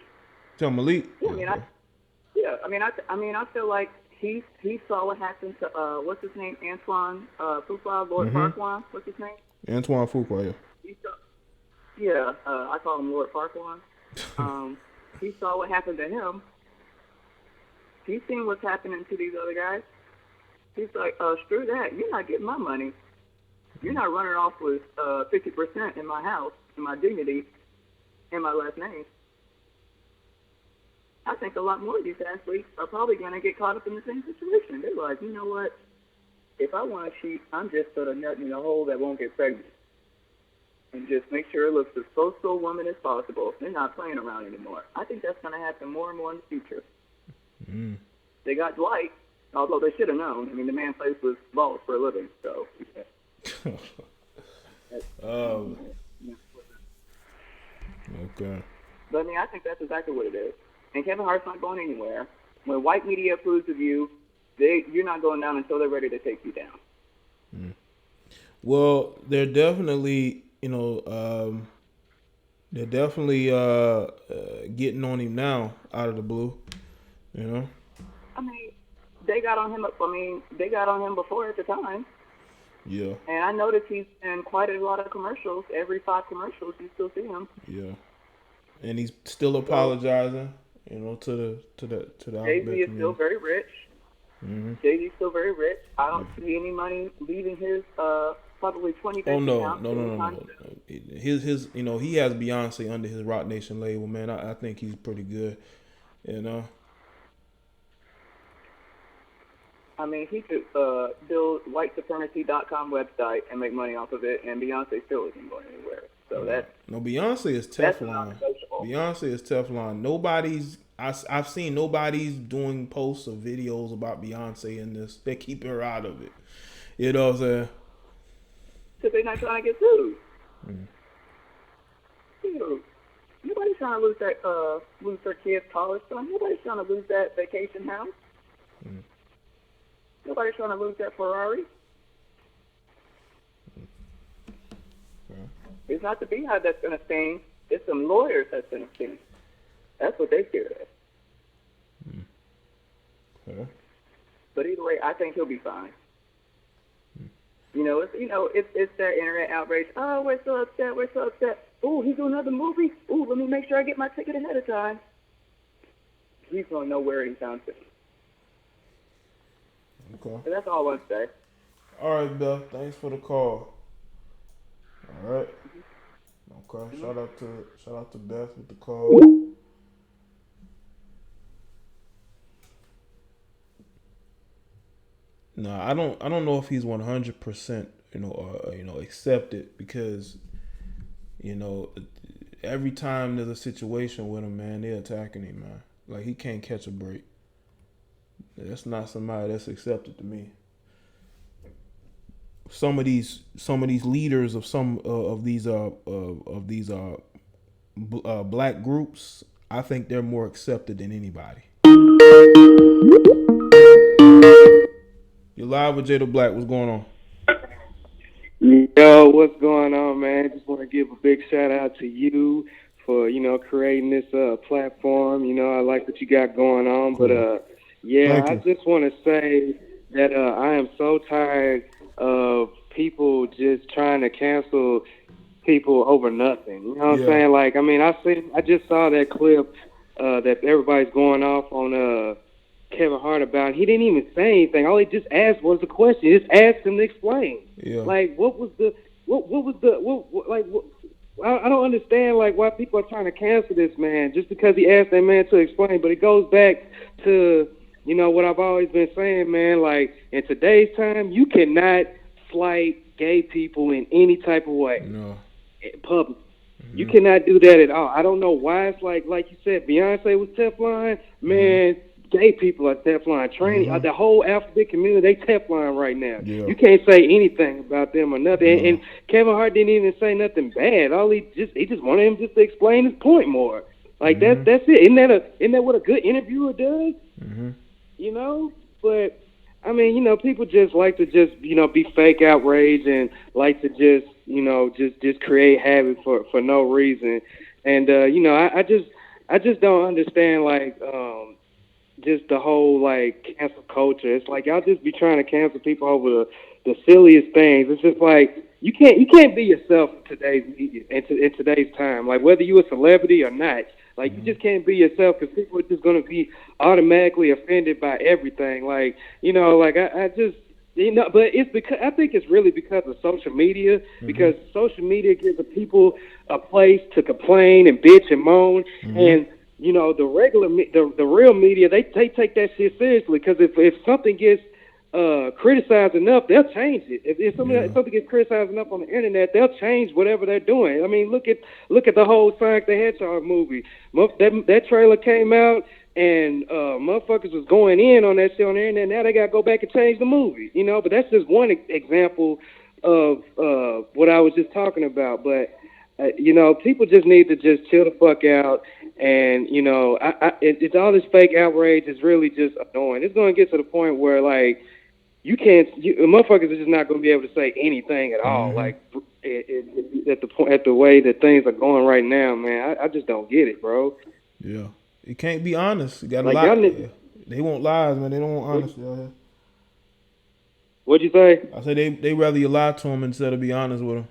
Tell Malik. Yeah, I feel like he saw what happened to what's his name, Antoine Fuqua, Lord Farquaad. What's his name? Antoine Fuqua. Yeah. I call him Lord Farquaad. He saw what happened to him. He's seen what's happening to these other guys. He's like, screw that. You're not getting my money. You're not running off with 50% in my house, in my dignity, and my last name. I think a lot more of these athletes are probably going to get caught up in the same situation. They're like, you know what? If I want to cheat, I'm just sort of nutting in a hole that won't get pregnant. And just make sure it looks as close to a woman as possible. They're not playing around anymore. I think that's going to happen more and more in the future. Mm. They got Dwight, although they should have known. I mean, the man plays with balls for a living, so. Okay. But I mean, I think that's exactly what it is. And Kevin Hart's not going anywhere. When white media approves of you, you're not going down until they're ready to take you down. Mm. Well, they're definitely, they're definitely getting on him now out of the blue. You know. I mean, they got on him. They got on him before at the time. Yeah. And I noticed he's in quite a lot of commercials. Every 5 commercials, you still see him. Yeah. And he's still apologizing, to the Jay-Z is still very rich. Mm-hmm. Jay-Z's still very rich. I don't see any money leaving his probably 20 bank accounts. No. His he has Beyonce under his Rock Nation label, man. I think he's pretty good, I mean, he could build whitesupremacy.com website and make money off of it, and Beyonce still isn't going anywhere. So Beyonce is Teflon. Beyonce is Teflon. I've seen nobody's doing posts or videos about Beyonce in this. They keep her out of it. You know what I'm saying? Because they're not trying to get sued. Dude, nobody's trying to lose their kid's college fund. Nobody's trying to lose that vacation house. Nobody's trying to lose that Ferrari. It's not the Beehive that's going to sting. It's some lawyers that's going to sting. That's what they're scared of. Okay. But either way, I think he'll be fine. It's that internet outrage. Oh, we're so upset. Oh, he's doing another movie. Oh, let me make sure I get my ticket ahead of time. He's going to know where he's down to. Okay. So that's all I want to say. All right, Beth. Thanks for the call. All right. Okay. Shout out to Beth with the call. No, I don't know if he's 100%, accepted, because, every time there's a situation with him, man, they're attacking him, man. Like, he can't catch a break. That's not somebody that's accepted to me. Some of these leaders of some of these black groups, I think they're more accepted than anybody. You're live with Jada Black. What's going on? Yo, what's going on, man? Just want to give a big shout out to you for, creating this platform. I like what you got going on. Cool. But, I just want to say that I am so tired of people just trying to cancel people over nothing. You know what I'm saying? Like, I mean, I just saw that clip that everybody's going off on Kevin Hart about. He didn't even say anything. All he just asked was a question. He just asked him to explain. Yeah. Like, I don't understand, like, why people are trying to cancel this man just because he asked that man to explain. But it goes back to, what I've always been saying, man. Like, in today's time, you cannot slight gay people in any type of way. No. In public. Mm-hmm. You cannot do that at all. I don't know why it's like you said, Beyonce was Teflon. Man, gay people are Teflon. Training, the whole alphabet community, they Teflon right now. Yeah. You can't say anything about them or nothing. And Kevin Hart didn't even say nothing bad. All he just wanted him just to explain his point more. Like that's it. Isn't that what a good interviewer does? Mm-hmm. But I mean, people just like to be fake outrage and like to just create havoc for no reason. And I just don't understand, like, just the whole, like, cancel culture. It's like y'all just be trying to cancel people over the silliest things. It's just like you can't be yourself in today's media, in today's time. Like, whether you're a celebrity or not, like, you just can't be yourself because people are just going to be automatically offended by everything. Like, I just. But it's because I think it's really because of social media. Because social media gives the people a place to complain and bitch and moan, and you know, the regular, the real media, they take that shit seriously. Because if something gets criticized enough, they'll change it. If something gets criticized enough on the internet, they'll change whatever they're doing. I mean, look at the whole Sonic the Hedgehog movie. That trailer came out, and motherfuckers was going in on that shit on the internet. Now they gotta go back and change the movie, you know. But that's just one example of what I was just talking about. But you know, people just need to just chill the fuck out. And you know, it's all this fake outrage is really just annoying. It's going to get to the point where like motherfuckers are just not going to be able to say anything at all. Like at the way that things are going right now, man, I just don't get it, bro. Yeah, you can't be honest. You gotta Like, lie. They want lies, man. They don't want honesty. What'd you say? I say they rather you lie to them instead of be honest with them.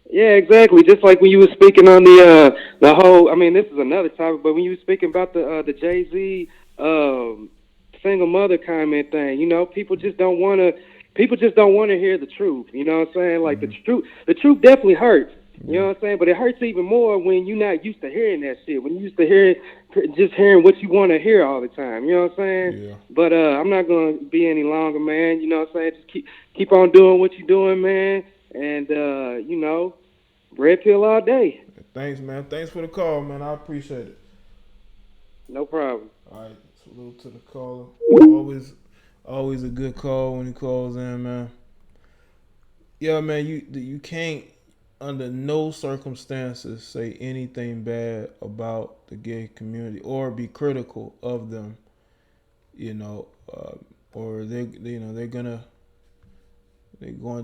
Yeah, exactly. Just like when you were speaking on the whole. I mean, this is another topic, but when you were speaking about the Jay-Z single mother comment thing, you know, people just don't want to hear the truth. You know what I'm saying? Like the truth definitely hurts. You know what I'm saying? But it hurts even more when you're not used to hearing that shit. When you're used to hearing what you want to hear all the time. You know what I'm saying? Yeah. But I'm not gonna be any longer, man. You know what I'm saying? Just keep on doing what you're doing, man. And you know, red pill all day. Thanks, man. Thanks for the call, man. I appreciate it. No problem. All right, salute to the caller. Always a good call when he calls in, man. Yeah, man. You can't under no circumstances say anything bad about the gay community or be critical of them. You know, or they're going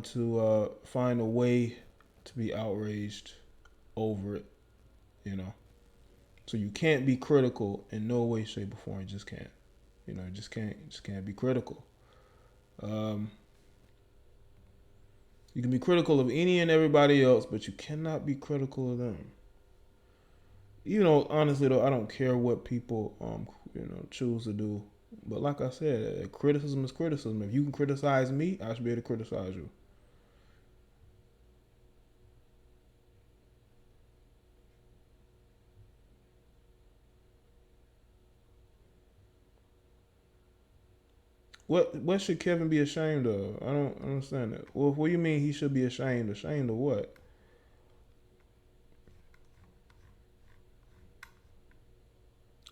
to find a way to be outraged over it, you know. So you can't be critical in no way, shape, or form. You just can't. You know, just can't be critical. You can be critical of any and everybody else, but you cannot be critical of them. You know, honestly though, I don't care what people choose to do. But like I said, criticism is criticism. If you can criticize me, I should be able to criticize you. What should Kevin be ashamed of? I don't understand that. Well, what do you mean he should be ashamed? Ashamed of what?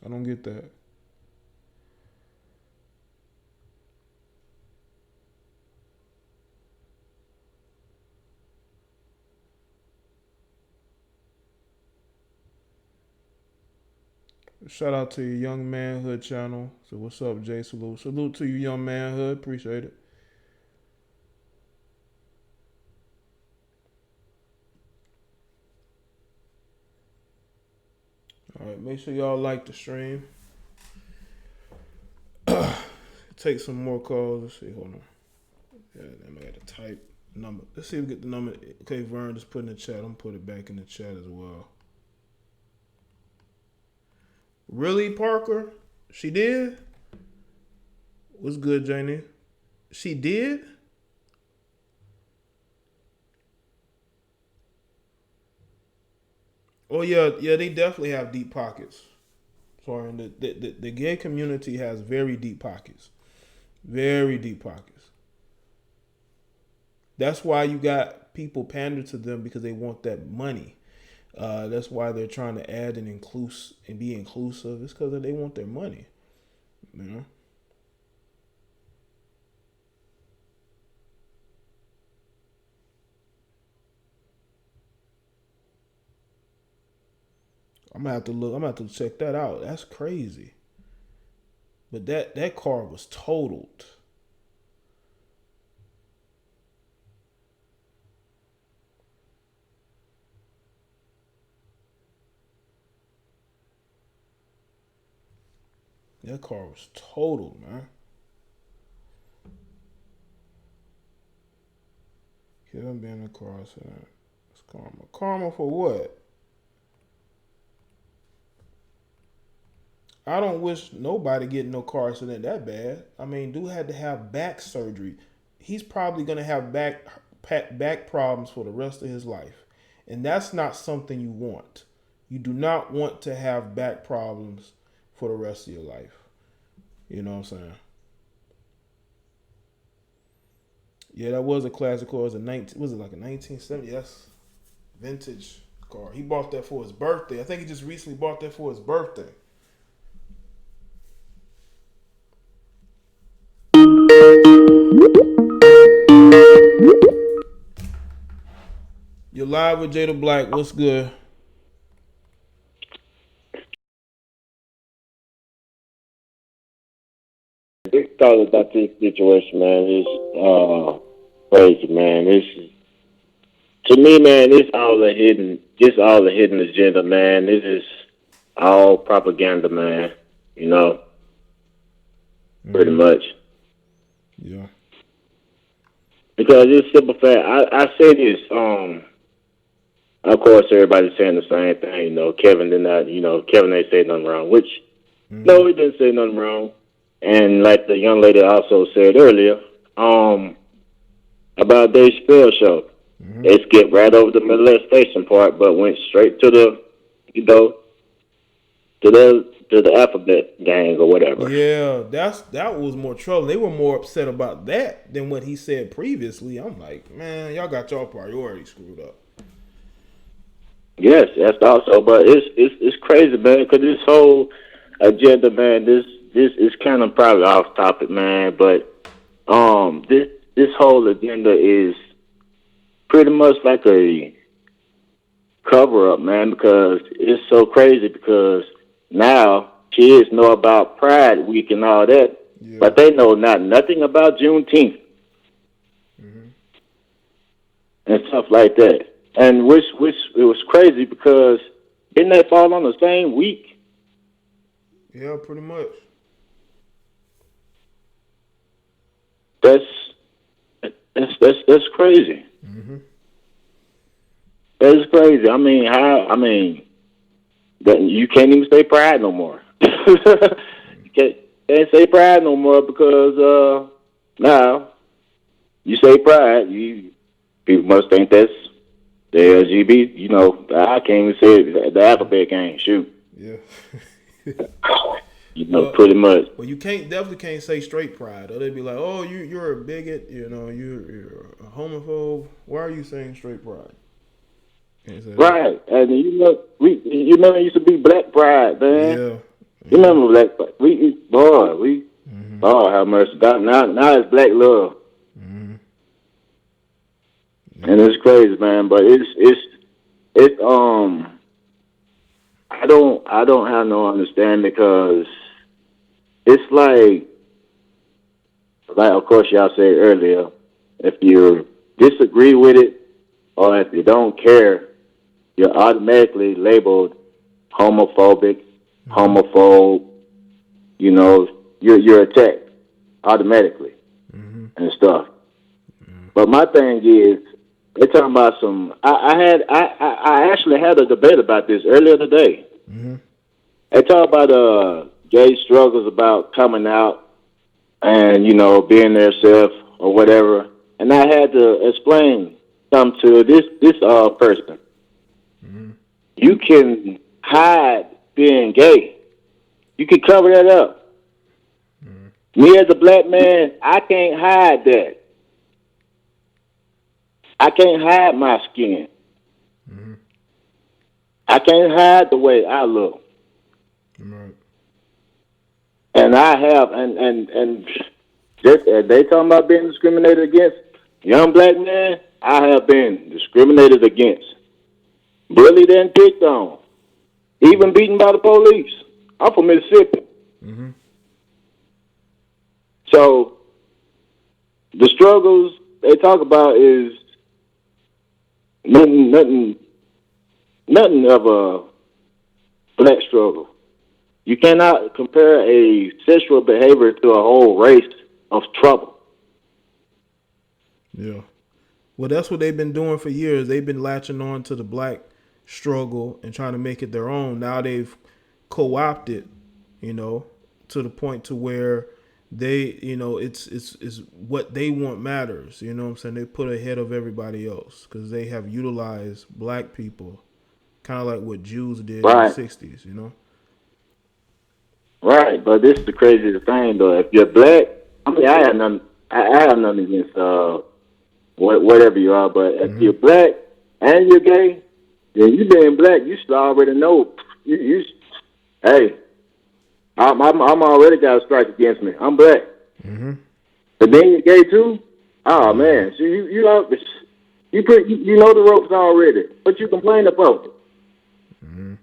I don't get that. Shout out to your Young Manhood channel. So what's up, Jay? Salute to you, Young Manhood. Appreciate it. All right, make sure y'all like the stream. Take some more calls. Let's see. Hold on. Yeah, I got to type number. Let's see if we get the number. Okay, Vern just put in the chat. I'm gonna put it back in the chat as well. Really, Parker? She did? What's good, Janie? She did? Oh yeah, they definitely have deep pockets. Sorry, the gay community has very deep pockets. Very deep pockets. That's why you got people pander to them because they want that money. That's why they're trying to add and be inclusive. It's because they want their money. You know? I'm gonna have to check that out. That's crazy. But that car was totaled. That car was totaled, man. Kevin being in the car accident. It's karma. Karma for what? I don't wish nobody getting no car accident that bad. I mean, dude had to have back surgery. He's probably gonna have back problems for the rest of his life, and that's not something you want. You do not want to have back problems for the rest of your life. You know what I'm saying? Yeah, that was a classic car. Was it like a 1970? That's vintage car. He bought that for his birthday. I think he just recently bought that for his birthday. You're live with Jada Black. What's good? This talk about this situation, man, is crazy, man. It's to me, man, it's all a hidden agenda, man. This is all propaganda, man. You know, pretty much. Yeah. Because it's simple fact. I say this. Of course, everybody's saying the same thing. You know, Kevin did not. You know, Kevin ain't say nothing wrong. Which, no, he didn't say nothing wrong. And like the young lady also said earlier, about Dave Chappelle show, they skipped right over the molestation part, but went straight to the, you know, to the alphabet gang or whatever. Yeah, that was more trouble. They were more upset about that than what he said previously. I'm like, man, y'all got y'all priorities screwed up. Yes, that's also, but it's crazy, man, because this whole agenda, man, this is kind of probably off topic, man, but this whole agenda is pretty much like a cover up, man, because it's so crazy because now kids know about Pride Week and all that, but they know nothing about Juneteenth and stuff like that. And which it was crazy because didn't they fall on the same week? Yeah, pretty much. That's crazy. That's crazy. I mean, that you can't even say Pride no more. You can't say Pride no more because now you say Pride, people must think that's the LGBT. You know, I can't even say it, the alphabet gang. Shoot. Yeah. You know, pretty much. Well, you definitely can't say straight pride. Or they'd be like, "Oh, you're a bigot. You know, you're a homophobe. Why are you saying straight pride?" Right, and you know, it used to be Black Pride, man. Yeah. You remember Black Pride? Oh, how much now it's Black Love, and it's crazy, man. But it's I don't have no understanding because it's like of course y'all said earlier, if you disagree with it or if you don't care, you're automatically labeled homophobic, homophobe. You know, you're attacked automatically and stuff. But my thing is, they're talking about some. I actually had a debate about this earlier today. They talk about gay struggles about coming out and being their self or whatever, and I had to explain something to this person. You can hide being gay. You can cover that up. Me as a black man, I can't hide that. I can't hide my skin. I can't hide the way I look. Right. And I have, and just as they talking about being discriminated against, young black man, I have been discriminated against, bullied and picked on, even beaten by the police. I'm from Mississippi. So the struggles they talk about is nothing of a black struggle. You cannot compare a sexual behavior to a whole race of trouble. Yeah. Well, that's what they've been doing for years. They've been latching on to the black struggle and trying to make it their own. Now they've co-opted, to the point to where they, it's what they want matters. You know what I'm saying? They put ahead of everybody else because they have utilized black people kind of like what Jews did Right. in the 60s, you know? Right, but this is the craziest thing, though. If you're black, I mean, I have nothing against whatever you are, but if you're black and you're gay, then you being black, you should already know. Hey, I'm already got a strike against me. I'm black. Mm-hmm. But then you're gay too. Oh man, so you know the ropes already, but you complain about it. Mm-hmm.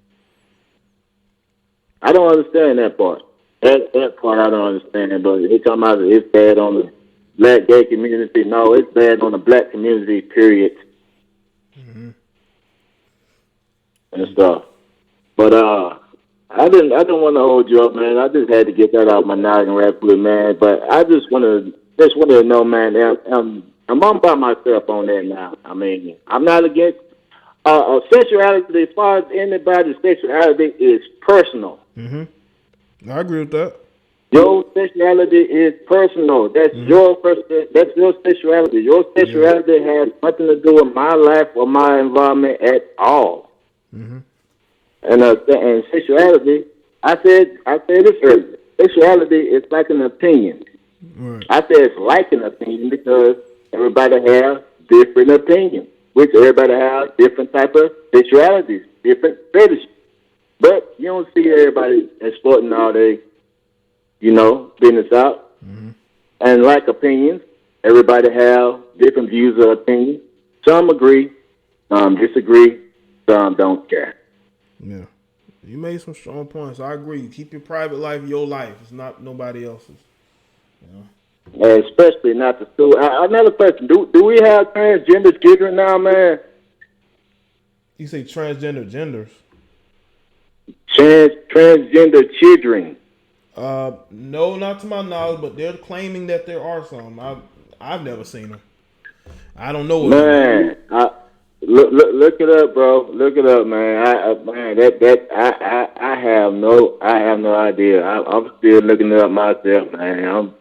I don't understand that part. That part I don't understand. But he talking about it's bad on the black gay community. No, it's bad on the black community. Period. Mm-hmm. And stuff. But I didn't want to hold you up, man. I just had to get that out of my noggin right quick, man. But I just wanted to know, man. I'm by myself on that now. I mean, I'm not against sexuality. As far as anybody's sexuality is personal. Mm-hmm. I agree with that. Your sexuality is personal. That's that's your sexuality. Your sexuality has nothing to do with my life or my environment at all. Mm-hmm. And sexuality, I said this earlier. Sexuality is like an opinion. Right. I said it's like an opinion because everybody has different opinions, which everybody has different type of sexualities, different fetishes. But you don't see everybody exploiting all their, business out. Mm-hmm. And like opinions, everybody have different views of opinion. Some agree, some disagree, some don't care. Yeah. You made some strong points. I agree. Keep your private life your life. It's not nobody else's. And especially not the school. Another question: Do we have transgender children now, man? You say transgender genders? Transgender children. No, not to my knowledge, but they're claiming that there are some. I've never seen them. I don't know. Man, look it up, bro. Look it up, man. I have no idea. I'm still looking it up myself, man.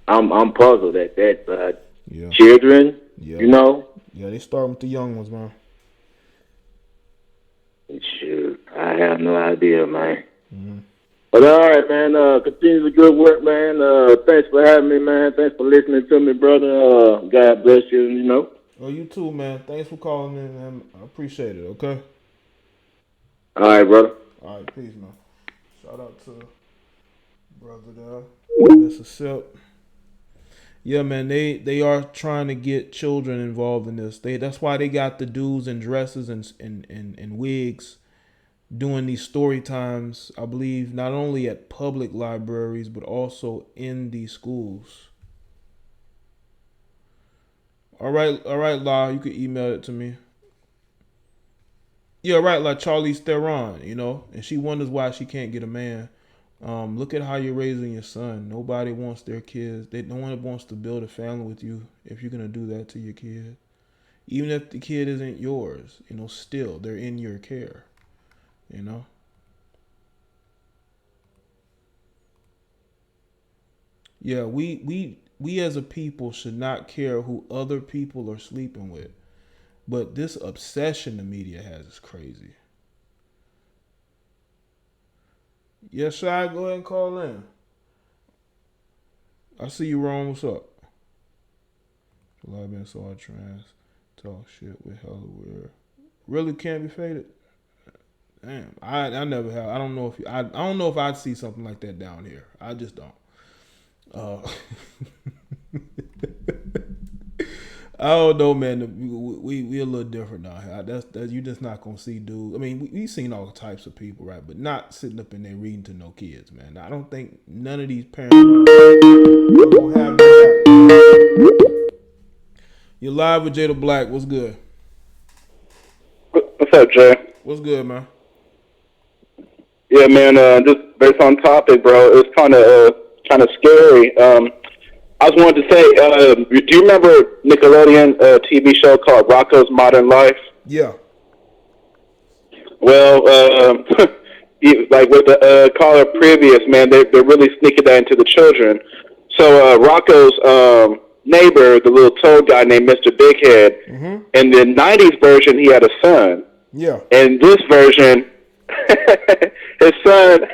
I'm puzzled at that. Yeah. Children, Yeah, they start with the young ones, man. Shoot, I have no idea, man. Mm-hmm. But all right, man. Continue the good work, man. Thanks for having me, man. Thanks for listening to me, brother. God bless you. Oh, you too, man. Thanks for calling in, man. I appreciate it. Okay. All right, brother. All right, peace, man. Shout out to brother there, Mr. Sip. Yeah, man. They are trying to get children involved in this. That's why they got the dudes in dresses and wigs doing these story times, I believe, not only at public libraries, but also in these schools. All right, La, you can email it to me. Yeah, right, like Charlize Theron, and she wonders why she can't get a man. Look at how you're raising your son. Nobody wants their kids. No one wants to build a family with you if you're gonna do that to your kid. Even if the kid isn't yours, still they're in your care. Yeah, we as a people should not care who other people are sleeping with. But this obsession the media has is crazy. Yeah, Shy, go ahead and call in. I see you, Ron. What's up? Live been so trans. Talk shit with hella weird. Really can't be faded? Damn, I never have. I don't know if I don't know if I'd see something like that down here. I just don't. I don't know, man. We a little different now. That's you just not gonna see dudes. I mean, we seen all types of people, right? But not sitting up in there reading to no kids, man. I don't think none of these parents are gonna have that. You're live with Jada Black. What's good? What's up, Jay? What's good, man? Yeah, man. Just based on topic, bro. It's kind of scary. I just wanted to say, do you remember Nickelodeon TV show called Rocko's Modern Life? Yeah. Well, like with the caller previous, man, they're really sneaking that into the children. So Rocco's neighbor, the little toad guy named Mr. Bighead, in the 90s version, he had a son. Yeah. And this version, his son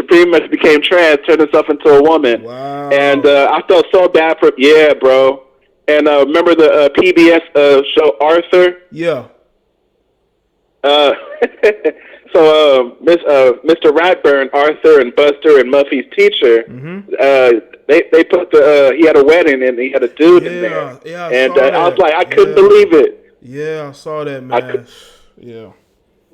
pretty much became trans, turned himself into a woman. Wow. And I felt so bad for bro. And remember the PBS show Arthur? Yeah. So Mr. Ratburn, Arthur, and Buster, and Muffy's teacher, they put he had a wedding and he had a dude in there. Yeah, and I was like, I couldn't believe it. Yeah, I saw that, man. Yeah.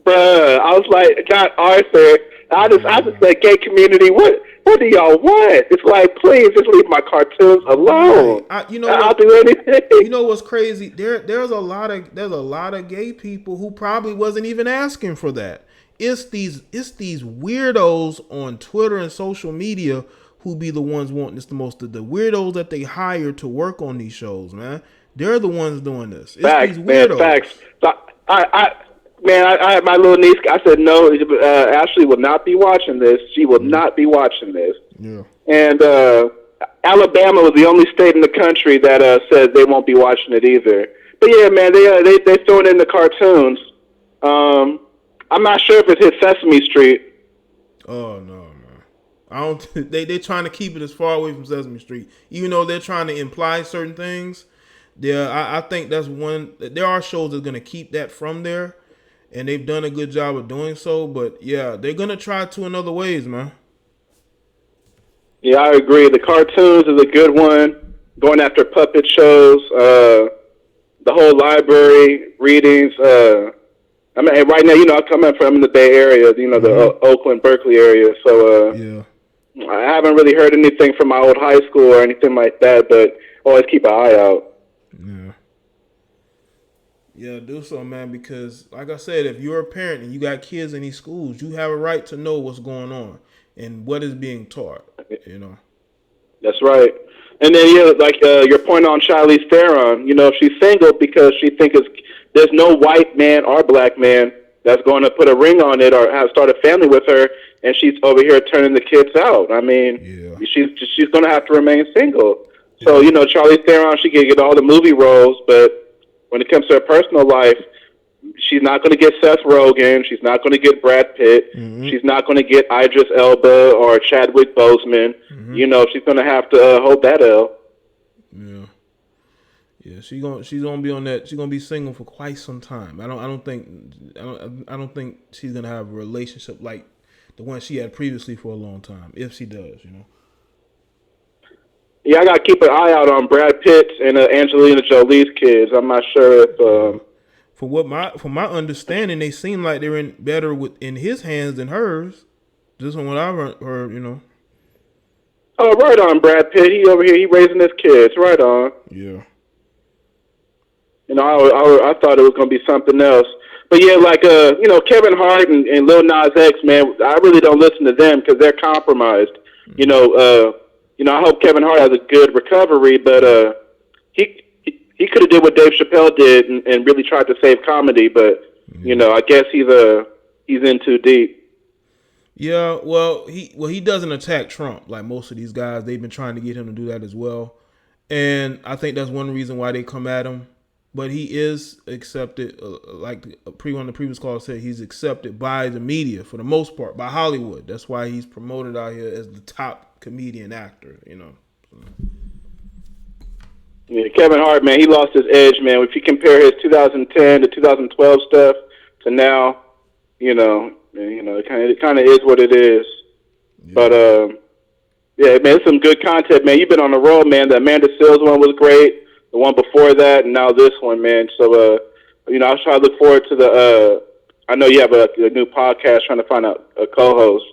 Bruh, I was like, not Arthur. I just said, gay community, what do y'all want? It's like, please just leave my cartoons alone. I'll do anything. You know what's crazy? There's a lot of gay people who probably wasn't even asking for that. It's these weirdos on Twitter and social media who be the ones wanting this the most. The weirdos that they hire to work on these shows, man. They're the ones doing this. It's facts, these weirdos. Man, facts. So I had my little niece. I said, no, Ashley will not be watching this. She will not be watching this. Yeah. And Alabama was the only state in the country that said they won't be watching it either. But yeah, man, they throw it in the cartoons. I'm not sure if it hit Sesame Street. Oh no, man. I don't. They're trying to keep it as far away from Sesame Street, even though they're trying to imply certain things. Yeah, I think that's one. There are shows that are gonna keep that from there. And they've done a good job of doing so, but yeah, they're gonna try to in other ways, man. Yeah, I agree. The cartoons is a good one. Going after puppet shows, the whole library readings. I mean, right now, I'm in the Bay Area, the Oakland, Berkeley area. So I haven't really heard anything from my old high school or anything like that, but always keep an eye out. Yeah. Yeah, do so, man, because like I said, if you're a parent and you got kids in these schools, you have a right to know what's going on and what is being taught, That's right. And then, like your point on Charlize Theron, she's single because she thinks there's no white man or black man that's going to put a ring on it or start a family with her, and she's over here turning the kids out. I mean, she's going to have to remain single. So, Charlize Theron, she can get all the movie roles, but when it comes to her personal life, she's not going to get Seth Rogen. She's not going to get Brad Pitt. She's not going to get Idris Elba or Chadwick Boseman. She's going to have to hold that L. Yeah, she's gonna be on that. She's gonna be single for quite some time. I don't think she's gonna have a relationship like the one she had previously for a long time. If she does, Yeah, I gotta keep an eye out on Brad Pitt and Angelina Jolie's kids. I'm not sure if. From my understanding, they seem like they're better in his hands than hers. Just from what I've heard, Oh, right on, Brad Pitt. He over here, he raising his kids. Right on. Yeah. I thought it was gonna be something else. But yeah, like Kevin Hart and Lil Nas X, man, I really don't listen to them because they're compromised. I hope Kevin Hart has a good recovery, but he could have did what Dave Chappelle did and really tried to save comedy, but I guess he's in too deep. Yeah, well, he doesn't attack Trump like most of these guys. They've been trying to get him to do that as well, and I think that's one reason why they come at him. But he is accepted, like one of the previous callers said, he's accepted by the media for the most part, by Hollywood. That's why he's promoted out here as the top comedian actor, Yeah, Kevin Hart, man, he lost his edge, man. If you compare his 2010 to 2012 stuff to now, it kind of is what it is. Yeah. But yeah, man, it's some good content, man. You've been on the road, man. The Amanda Seales one was great. The one before that, and now this one, man. So, I try to look forward to the. I know you have a new podcast trying to find a co-host.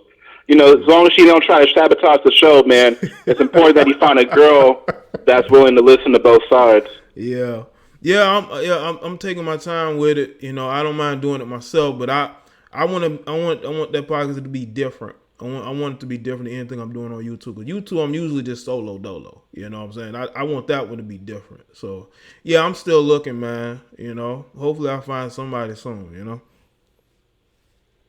As long as she don't try to sabotage the show, man, it's important that you find a girl that's willing to listen to both sides. Yeah, I'm taking my time with it. I don't mind doing it myself, but I want that podcast to be different. I want it to be different than anything I'm doing on YouTube. Because YouTube, I'm usually just solo dolo. You know what I'm saying? I want that one to be different. So, yeah, I'm still looking, man. Hopefully I'll find somebody soon,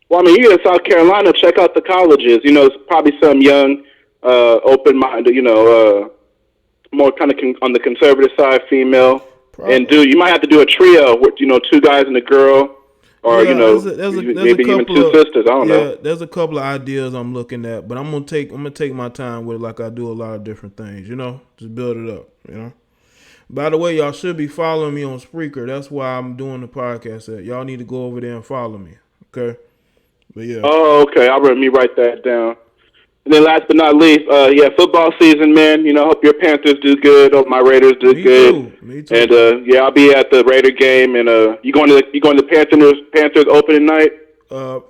Well, I mean, you're in South Carolina. Check out the colleges. It's probably some young, open-minded, more kind of on the conservative side, female. Probably. And you might have to do a trio with, 2 guys and a girl. or yeah, there's a maybe even couple two of sisters. I don't know. there's a couple of ideas I'm looking at, but I'm gonna take my time with it, like I do a lot of different things. Just build it up. By the way, y'all should be following me on Spreaker. That's why I'm doing the podcast. Y'all need to go over there and follow me. Okay. But yeah. Oh, okay. Let me write that down. And then last but not least, football season, man. Hope your Panthers do good. Hope my Raiders do good. Me too. And I'll be at the Raider game. And you going to Panthers opening night?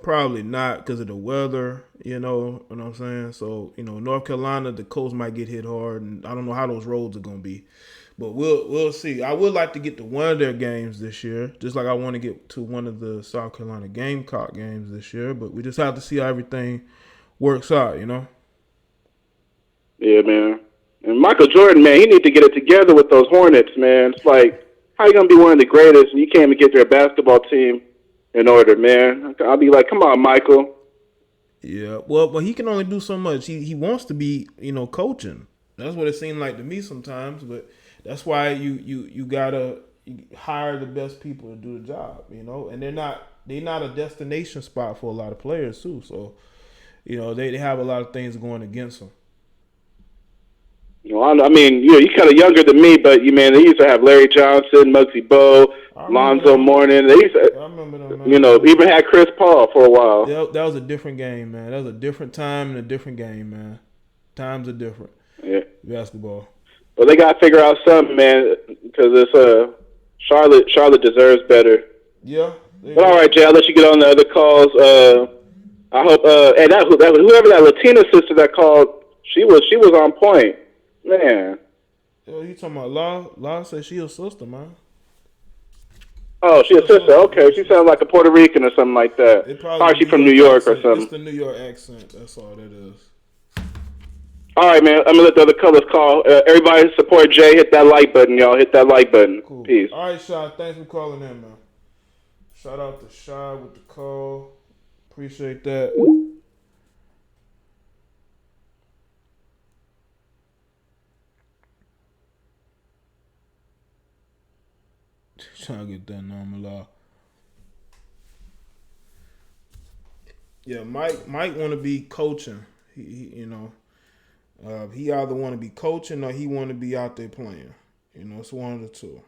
Probably not because of the weather. You know what I'm saying? So North Carolina, the coast might get hit hard, and I don't know how those roads are gonna be. But we'll see. I would like to get to one of their games this year, just like I want to get to one of the South Carolina Gamecock games this year. But we just have to see how everything works out, Yeah, man. And Michael Jordan, man, he need to get it together with those Hornets, man. It's like, how you going to be one of the greatest and you can't even get your basketball team in order, man? I'll be like, come on, Michael. Yeah, well, he can only do so much. He wants to be, coaching. That's what it seemed like to me sometimes, but that's why you gotta hire the best people to do the job, and they're not a destination spot for a lot of players too. So, they have a lot of things going against them. You're kind of younger than me, but they used to have Larry Johnson, Muggsy Bogues, Lonzo Mourning. They used to, I remember them, man. Even had Chris Paul for a while. That was a different game, man. That was a different time and a different game, man. Times are different. Yeah, basketball. Well, they got to figure out something, man, because it's Charlotte deserves better. Yeah. But all right, Jay, I'll let you get on the other calls. I hope whoever that Latina sister that called, she was on point, man. Yo, you talking about Law? Law said she a sister, man. Oh, she a sister. Okay, she sounds like a Puerto Rican or something like that. Or she from New York or something. It's the New York accent. That's all that is. All right, man. I'm gonna let the other colors call. Everybody support Jay. Hit that like button, y'all. Hit that like button. Cool. Peace. All right, Shy. Thanks for calling in, man. Shout out to Shy with the call. Appreciate that. Trying to get that normal law. Yeah, Mike want to be coaching. He he either want to be coaching or he want to be out there playing. It's one of the two.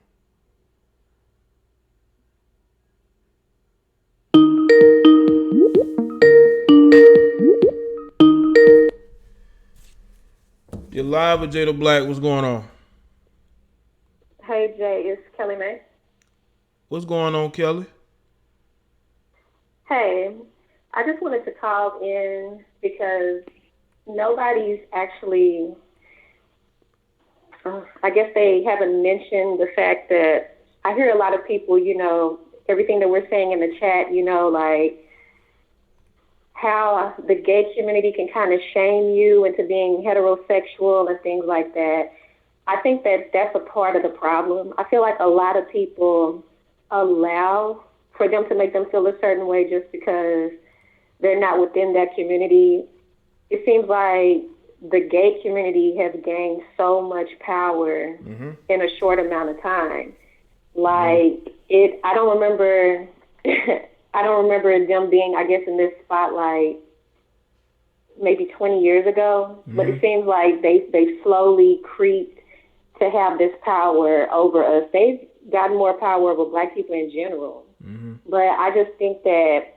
You're live with Jada Black. What's going on? Hey, Jay, it's Kelly May. What's going on, Kelly? Hey, I just wanted to call in because nobody's actually, I guess they haven't mentioned the fact that I hear a lot of people, everything that we're saying in the chat, like how the gay community can kind of shame you into being heterosexual and things like that. I think that that's a part of the problem. I feel like a lot of people allow for them to make them feel a certain way just because they're not within that community. It seems like the gay community has gained so much power in a short amount of time. Like I don't remember them being, I guess, in this spotlight maybe 20 years ago, but it seems like they slowly creeped to have this power over us. They've gotten more power over Black people in general. But I just think that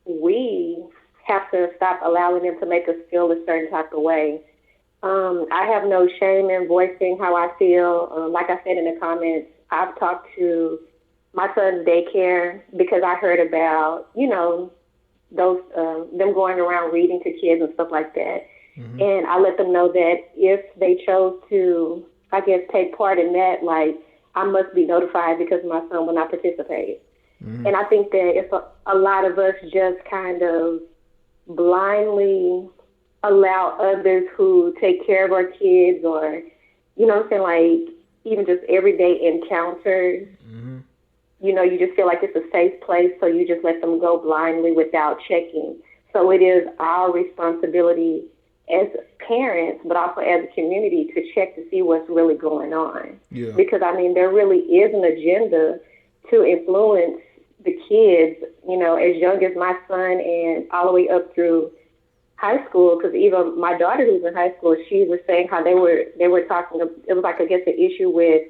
we have to stop allowing them to make us feel a certain type of way. I have no shame in voicing how I feel. Like I said in the comments, I've talked to my son's daycare because I heard about, those them going around reading to kids and stuff like that. And I let them know that if they chose to, I guess, take part in that, like, I must be notified because my son will not participate. And I think that if a lot of us just kind of blindly allow others who take care of our kids or, like even just everyday encounters, you just feel like it's a safe place, so you just let them go blindly without checking. So it is our responsibility as parents, but also as a community to check to see what's really going on. Yeah. Because, there really is an agenda to influence the kids, as young as my son and all the way up through high school, because even my daughter who's in high school, she was saying how they were talking, it was like, I guess, an issue with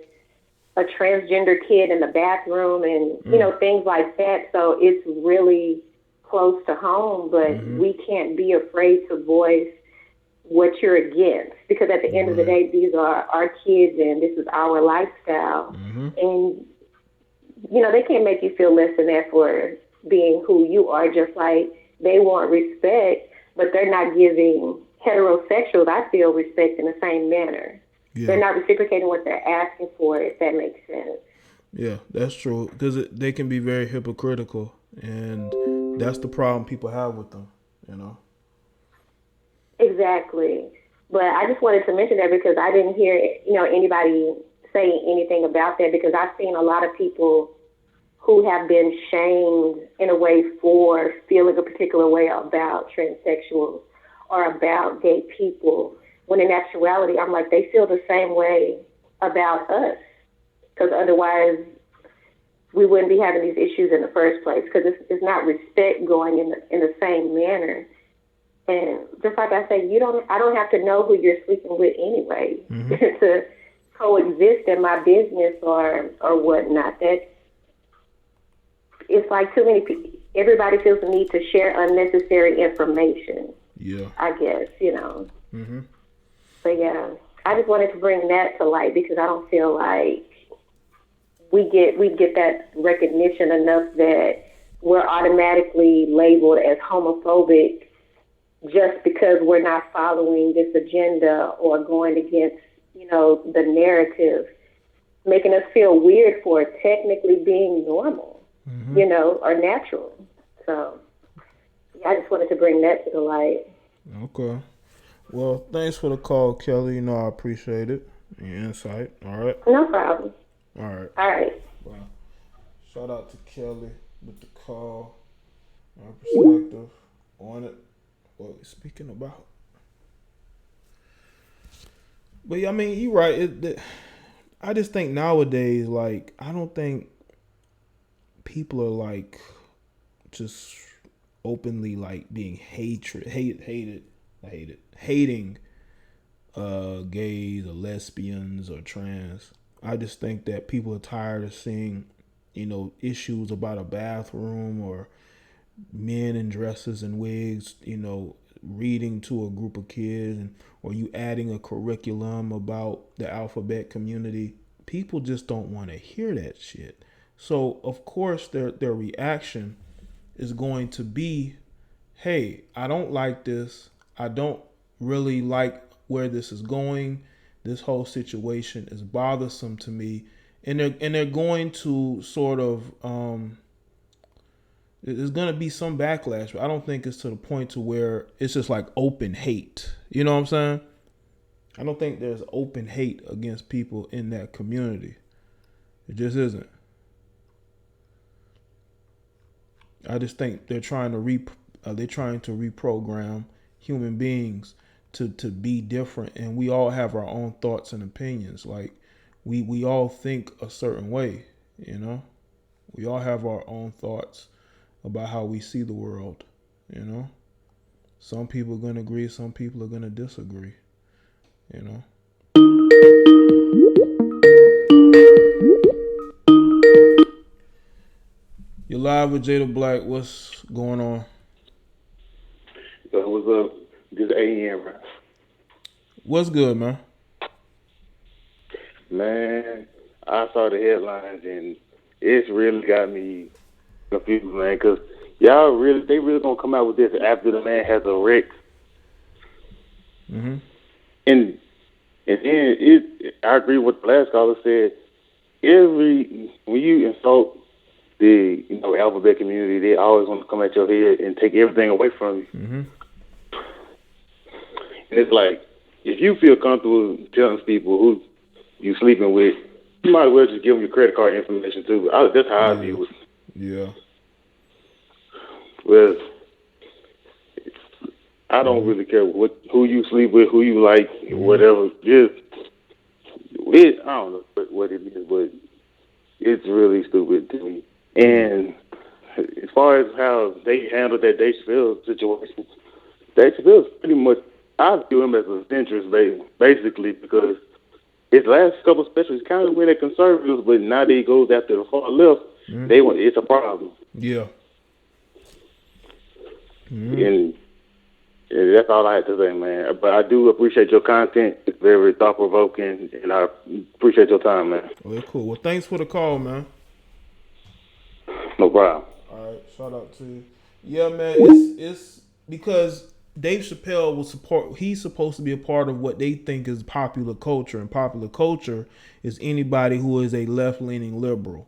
a transgender kid in the bathroom and, things like that. So it's really close to home, but we can't be afraid to voice what you're against, because at the end of the day, these are our kids and this is our lifestyle. And, they can't make you feel less than that for being who you are, just like they want respect, but they're not giving heterosexuals, I feel, respect in the same manner. Yeah. They're not reciprocating what they're asking for, if that makes sense. Yeah, that's true, because they can be very hypocritical, and that's the problem people have with them, Exactly. But I just wanted to mention that because I didn't hear, anybody saying anything about that, because I've seen a lot of people who have been shamed in a way for feeling a particular way about transsexuals or about gay people, when in actuality, I'm like, they feel the same way about us, because otherwise we wouldn't be having these issues in the first place, because it's not respect going in the same manner. And just like I said, I don't have to know who you're sleeping with anyway to coexist in my business or whatnot. It's like too many people. Everybody feels the need to share unnecessary information. Yeah, I guess But yeah, I just wanted to bring that to light, because I don't feel like we get that recognition enough that we're automatically labeled as homophobic just because we're not following this agenda or going against, the narrative, making us feel weird for technically being normal, or natural. So yeah, I just wanted to bring that to the light. Okay. Well, thanks for the call, Kelly. I appreciate it. Your insight. All right. No problem. All right. All right. Wow. Shout out to Kelly with the call. Our perspective on it. What we're speaking about. But yeah, I mean, you're right. I just think nowadays, like, I don't think people are like just openly like being hating gays or lesbians or trans. I just think that people are tired of seeing, issues about a bathroom or men in dresses and wigs, reading to a group of kids, or you adding a curriculum about the alphabet community. People just don't want to hear that shit. So of course their reaction is going to be, hey, I don't like this. I don't really like where this is going. This whole situation is bothersome to me. And they're going to sort of there's going to be some backlash, but I don't think it's to the point to where it's just like open hate. You know what I'm saying? I don't think there's open hate against people in that community. It just isn't. I just think they're trying to reprogram human beings to be different, and we all have our own thoughts and opinions. Like we all think a certain way, We all have our own thoughts about how we see the world, Some people are going to agree, some people are going to disagree, You're live with Jada Black. What's going on? So what's up? Good AM, bro. What's good, man? Man, I saw the headlines and it's really got me confused, man, because they really gonna come out with this after the man has a wreck. Mm-hmm. And then I agree with the last caller said. When you insult the alphabet community, they always want to come at your head and take everything away from you. Mm-hmm. And it's like, if you feel comfortable telling people who you sleeping with, you might as well just give them your credit card information too. That's how I view it. Yeah. Well, I don't really care who you sleep with, who you like, whatever. I don't know what it is, but it's really stupid to me. And as far as how they handled that Dave Chappelle situation, Dave Chappelle's pretty much, I view him as a centrist, basically, because his last couple of specials kind of went at conservatives, but now that he goes after the far left, it's a problem. Yeah. And that's all I had to say, man. But I do appreciate your content. It's very thought-provoking, and I appreciate your time, man. Well, cool. Well, thanks for the call, man. No problem. All right, shout out to you. Yeah, man, it's because Dave Chappelle he's supposed to be a part of what they think is popular culture, and popular culture is anybody who is a left-leaning liberal.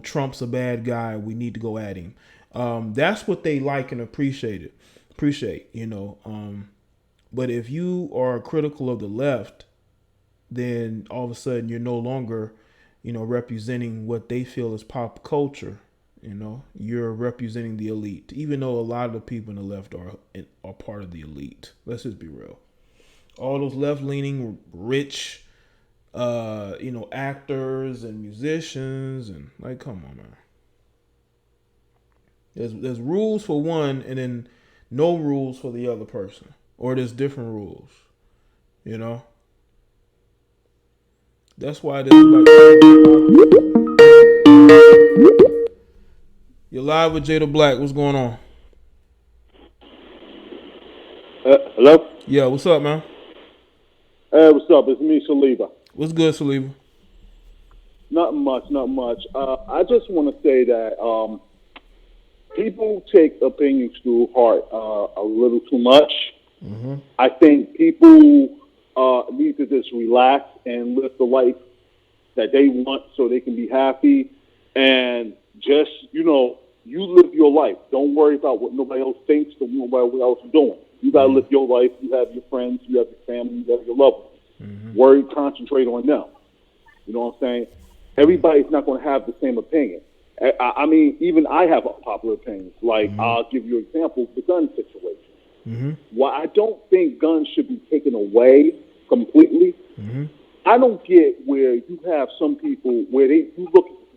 Trump's a bad guy. We need to go at him. That's what they like and appreciate. But if you are critical of the left, then all of a sudden you're no longer, representing what they feel is pop culture. You're representing the elite, even though a lot of the people in the left are part of the elite. Let's just be real. All those left-leaning, rich, actors and musicians, and come on, man. There's rules for one, and then no rules for the other person, or there's different rules. That's why you're live with Jada Black. What's going on? Hello? Yeah, what's up, man? What's up? It's me, Saliba. What's good, Saliba? Not much. I just want to say that people take opinions to heart a little too much. Mm-hmm. I think people need to just relax and live the life that they want so they can be happy. And just, you live your life. Don't worry about what nobody else thinks or nobody else is doing. You got to live your life. You have your friends. You have your family. You have your loved ones. Concentrate on them. You know what I'm saying? Everybody's not going to have the same opinion. I mean, even I have unpopular opinions. Like, I'll give you an example, the gun situation. While I don't think guns should be taken away completely, I don't get where you have some people where they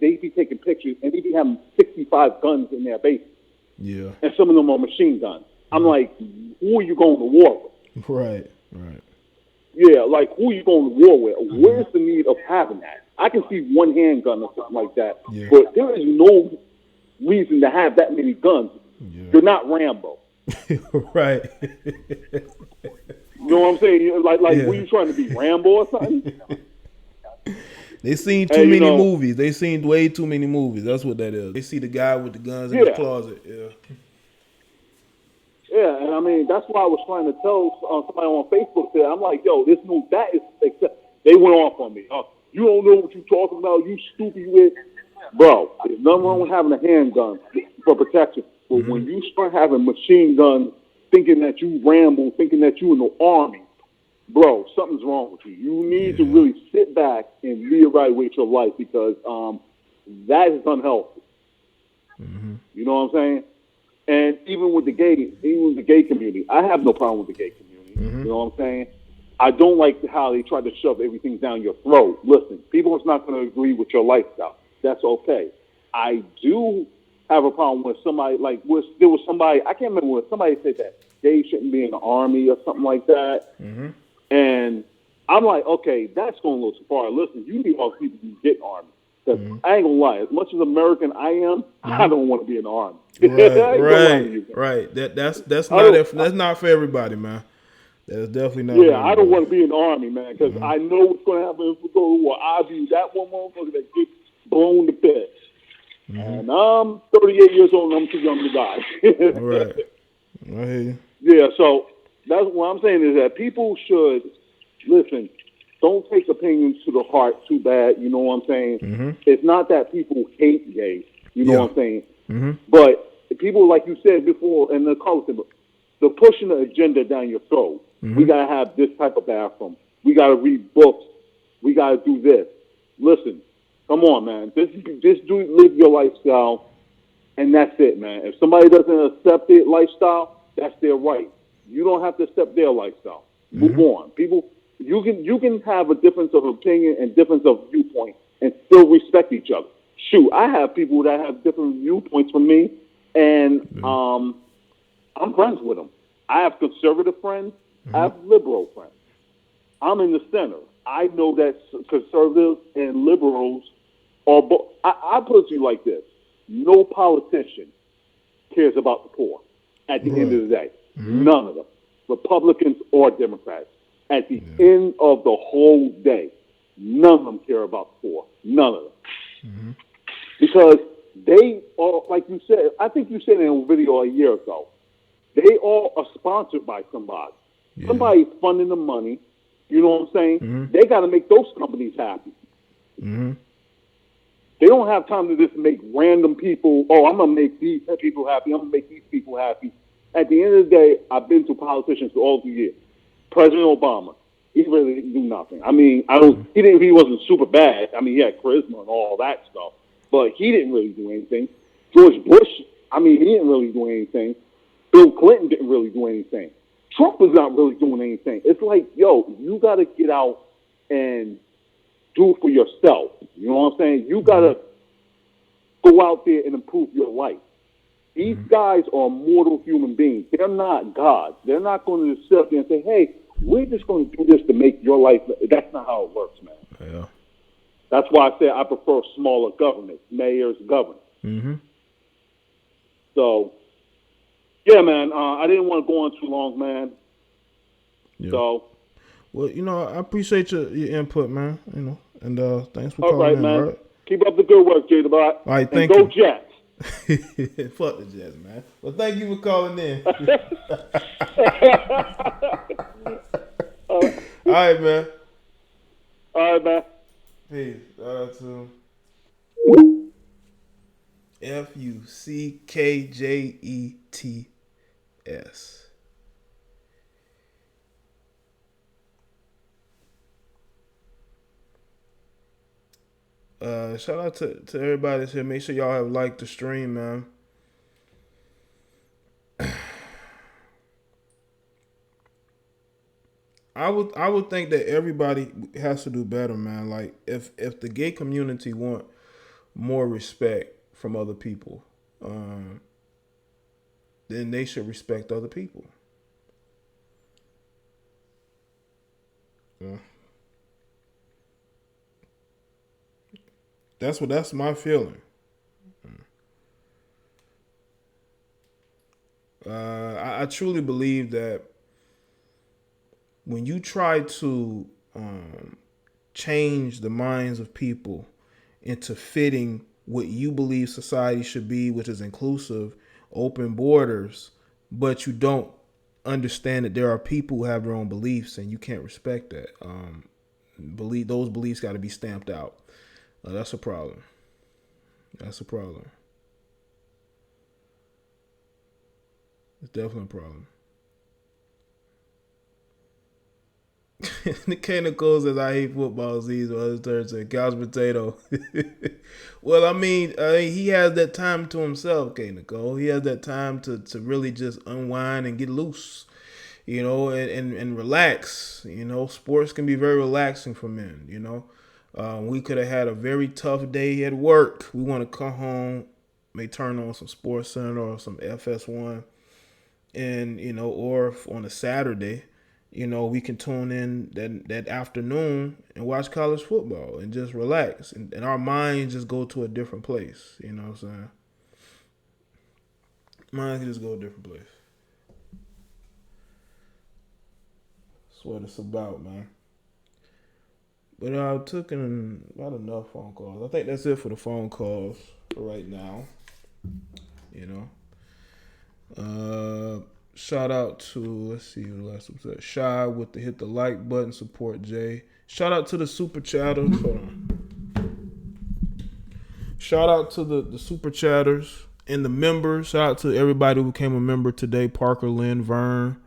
be taking pictures and they be having 65 guns in their basement. Yeah. And some of them are machine guns. I'm like, who are you going to war with? Right. Yeah, like, who are you going to war with? Where's the need of having that? I can see one handgun or something like that, but there is no reason to have that many guns. You're not Rambo. Right. You know what I'm saying? Like, were you trying to be Rambo or something? They seen too many movies. They seen way too many movies. That's what that is. They see the guy with the guns in the closet. Yeah, and I mean, that's why I was trying to tell somebody on Facebook today. I'm like, yo, that is, they went off on me. You don't know what you're talking about. You stupid. Bro, there's nothing wrong with having a handgun for protection. But when you start having machine guns, thinking that you Rambo, thinking that you in the army, bro, something's wrong with you. You need to really sit back and reevaluate your life because that is unhealthy. You know what I'm saying? And even with the gay community, I have no problem with the gay community. You know what I'm saying? I don't like how they try to shove everything down your throat. Listen, people is not going to agree with your lifestyle. That's okay. I do have a problem with somebody, there was somebody, I can't remember when somebody said that they shouldn't be in the army or something like that. And I'm like, okay, that's going a little too far. Listen, you need all people to get in the army. Because I ain't going to lie, as much as American I am, I don't want to be in the army. Right. That's not for everybody, man. That's definitely not. Yeah, I don't want to be in the army, man, because I know what's going to happen if we go to war. I'll be that one motherfucker that gets blown to bits. And I'm 38 years old and I'm too young to die. Right. I hear you. Yeah, so that's what I'm saying is that people should, listen, don't take opinions to the heart too bad, you know what I'm saying? It's not that people hate gays, you know what I'm saying? But people, like you said before, in the culture, they're pushing the agenda down your throat. We got to have this type of bathroom. We got to read books. We got to do this. Listen, come on, man. Just live your lifestyle, and that's it, man. If somebody doesn't accept their lifestyle, that's their right. You don't have to accept their lifestyle. Move on. People, you can have a difference of opinion and difference of viewpoint and still respect each other. shoot, I have people that have different viewpoints from me, and I'm friends with them. I have conservative friends. I have liberal friends. I'm in the center. I know that conservatives and liberals are both. I put it to you like this: no politician cares about the poor at the end of the day. None of them, Republicans or Democrats. At the end of the whole day, none of them care about the poor. None of them. Because they are, like you said, I think you said in a video a year ago, they all are sponsored by somebody. Somebody's funding the money. You know what I'm saying? They got to make those companies happy. They don't have time to just make random people, I'm going to make these people happy. I'm going to make these people happy. At the end of the day, I've been to politicians for all the years. President Obama, he really didn't do nothing. I mean, he wasn't super bad. I mean, he had charisma and all that stuff, but he didn't really do anything. George Bush, I mean, he didn't really do anything. Bill Clinton didn't really do anything. Trump is not really doing anything. It's like, yo, you got to get out and do for yourself. You know what I'm saying? You got to go out there and improve your life. These guys are mortal human beings. They're not gods. They're not going to sit up there and say, hey, we're just going to do this to make your life. That's not how it works, man. Yeah. That's why I say I prefer smaller government. Mayors govern. So, yeah, man, I didn't want to go on too long, man. Yeah. So, well, I appreciate your input, man. And thanks for all calling right, in. man. All right. Keep up the good work, JDBT. All right, thank and you. go Jets. Fuck the Jets, man. Well, thank you for calling in. All right, man. All right, man. Peace. Shout out to FUCKJETS. Shout out to everybody that's here. Make sure y'all have liked the stream, man. I would think that everybody has to do better, man. Like if the gay community want more respect from other people, then they should respect other people. Yeah. That's my feeling. I truly believe that when you try to change the minds of people into fitting what you believe society should be, which is inclusive, open borders, but you don't understand that there are people who have their own beliefs and you can't respect that. Those beliefs got to be stamped out. That's a problem. That's a problem. It's definitely a problem. Nick Nicole says, I hate football season. Other turns say, couch potato. Well, I mean, he has that time to himself, K. Nicole. He has that time to really just unwind and get loose, and relax. Sports can be very relaxing for men, We could have had a very tough day at work. We want to come home, may turn on some Sports Center or some FS1, and or on a Saturday, we can tune in that afternoon and watch college football and just relax, and our minds just go to a different place. You know what I'm saying? Minds can just go to a different place. That's what it's about, man. But I took in about enough phone calls. I think that's it for the phone calls for right now. Shout out to, let's see who the last one said. Shy with the hit the like button, support Jay. Shout out to the super chatters. Hold on. Shout out to the super chatters and the members. Shout out to everybody who became a member today. Parker, Lynn, Vern,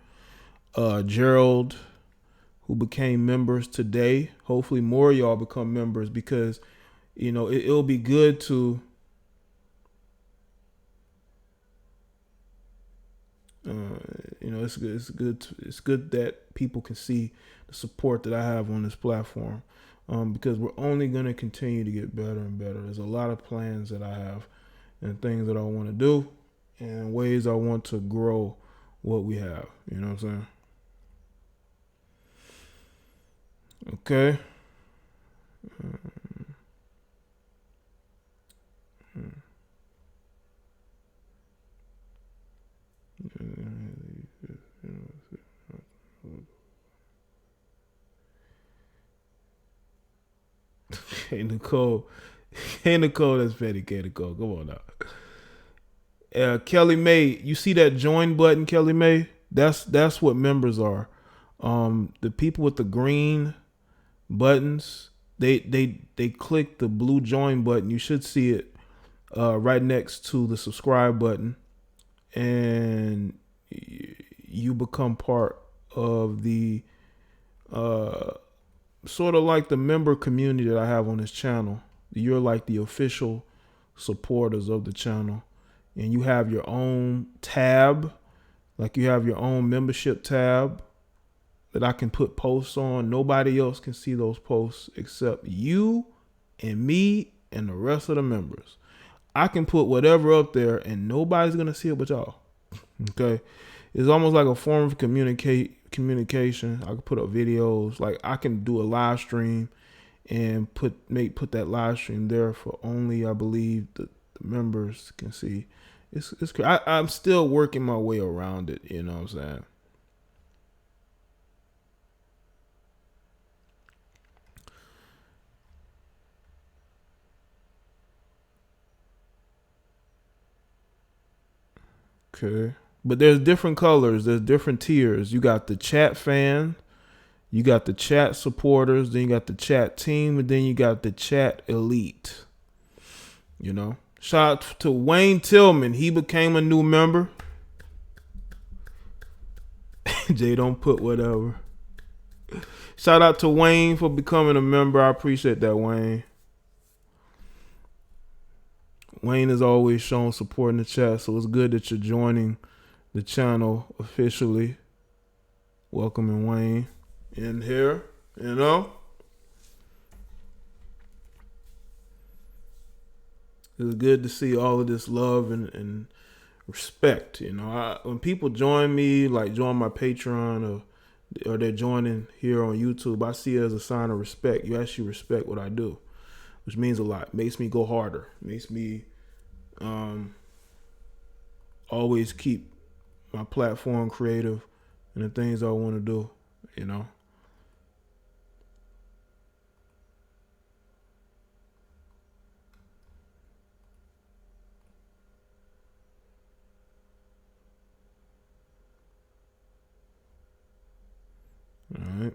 Gerald, who became members today. Hopefully more of y'all become members because, it'll be good to it's good that people can see the support that I have on this platform. because we're only going to continue to get better and better. There's a lot of plans that I have and things that I want to do and ways I want to grow what we have. You know what I'm saying? Okay. Hey Nicole, that's petty. Hey Nicole, come on now. Kelly May, you see that join button, Kelly May? That's what members are. The people with the green buttons, they click the blue join button. You should see it right next to the subscribe button, and you become part of the sort of like the member community that I have on this channel. You're like the official supporters of the channel, and you have your own tab, like you have your own membership tab that I can put posts on. Nobody else can see those posts except you and me and the rest of the members. I can put whatever up there and nobody's gonna see it but y'all. Okay, it's almost like a form of communication. I can put up videos, like I can do a live stream and put that live stream there for only, I believe, the members can see. It's I'm still working my way around it. You know what I'm saying? Okay. But there's different colors. There's different tiers. You got the chat fan. You got the chat supporters. Then you got the chat team. And then you got the chat elite. You know. Shout out to Wayne Tillman. He became a new member. Jay, don't put whatever. Shout out to Wayne for becoming a member. I appreciate that, Wayne. Wayne has always shown support in the chat, so it's good that you're joining the channel officially. Welcoming Wayne in here, you know. It's good to see all of this love and respect. You know, when people join me, like join my Patreon or they're joining here on YouTube, I see it as a sign of respect. You actually respect what I do, which means a lot. Makes me go harder. Makes me always keep my platform creative and the things I want to do, you know. All right.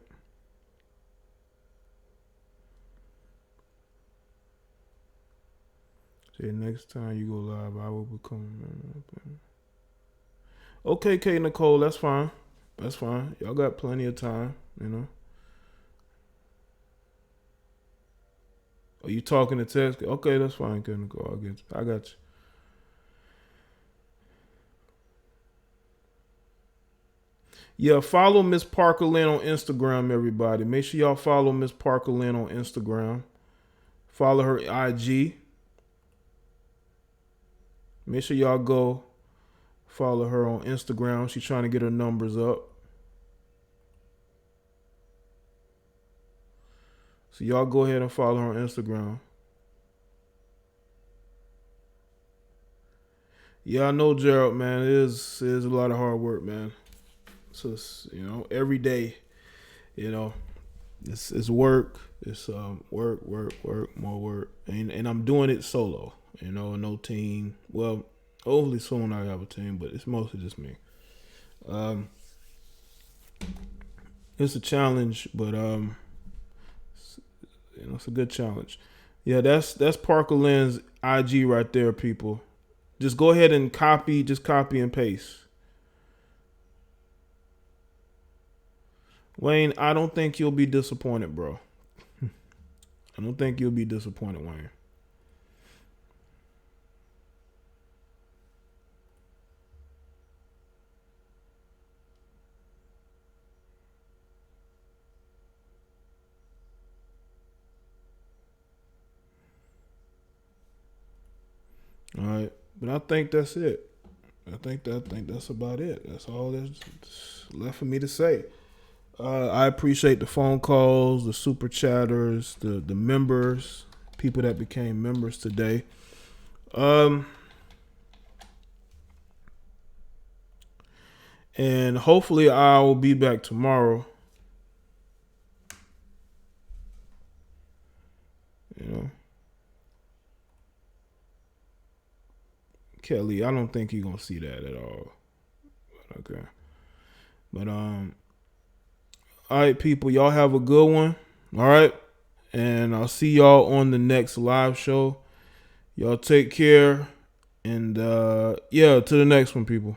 Say next time you go live, I will become a member. Okay, Kate Nicole, that's fine. That's fine. Y'all got plenty of time, you know. Are you talking to text? Okay, that's fine, Kate Nicole. I got you. Yeah, follow Miss Parker Lynn on Instagram, everybody. Make sure y'all follow Miss Parker Lynn on Instagram. Follow her IG. Make sure y'all go follow her on Instagram. She's trying to get her numbers up. So y'all go ahead and follow her on Instagram. Yeah, I know, Gerald, man. It is a lot of hard work, man. So it's, you know, every day, you know, it's work. It's work, more work. And I'm doing it solo, you know, no team. Well, hopefully soon I have a team, but it's mostly just me. It's a challenge, but you know, it's a good challenge. Yeah, that's Parker Lynn's IG right there, people. Just go ahead and copy and paste. Wayne, I don't think you'll be disappointed, bro. I don't think you'll be disappointed, Wayne. But I think that's it. I think that's about it. That's all that's left for me to say. I appreciate the phone calls, the super chatters, the members, people that became members today. And hopefully I will be back tomorrow. You know, Kelly, I don't think you're gonna see that at all. Okay, but all right, people, y'all have a good one. All right, and I'll see y'all on the next live show. Y'all take care, and yeah, to the next one, people.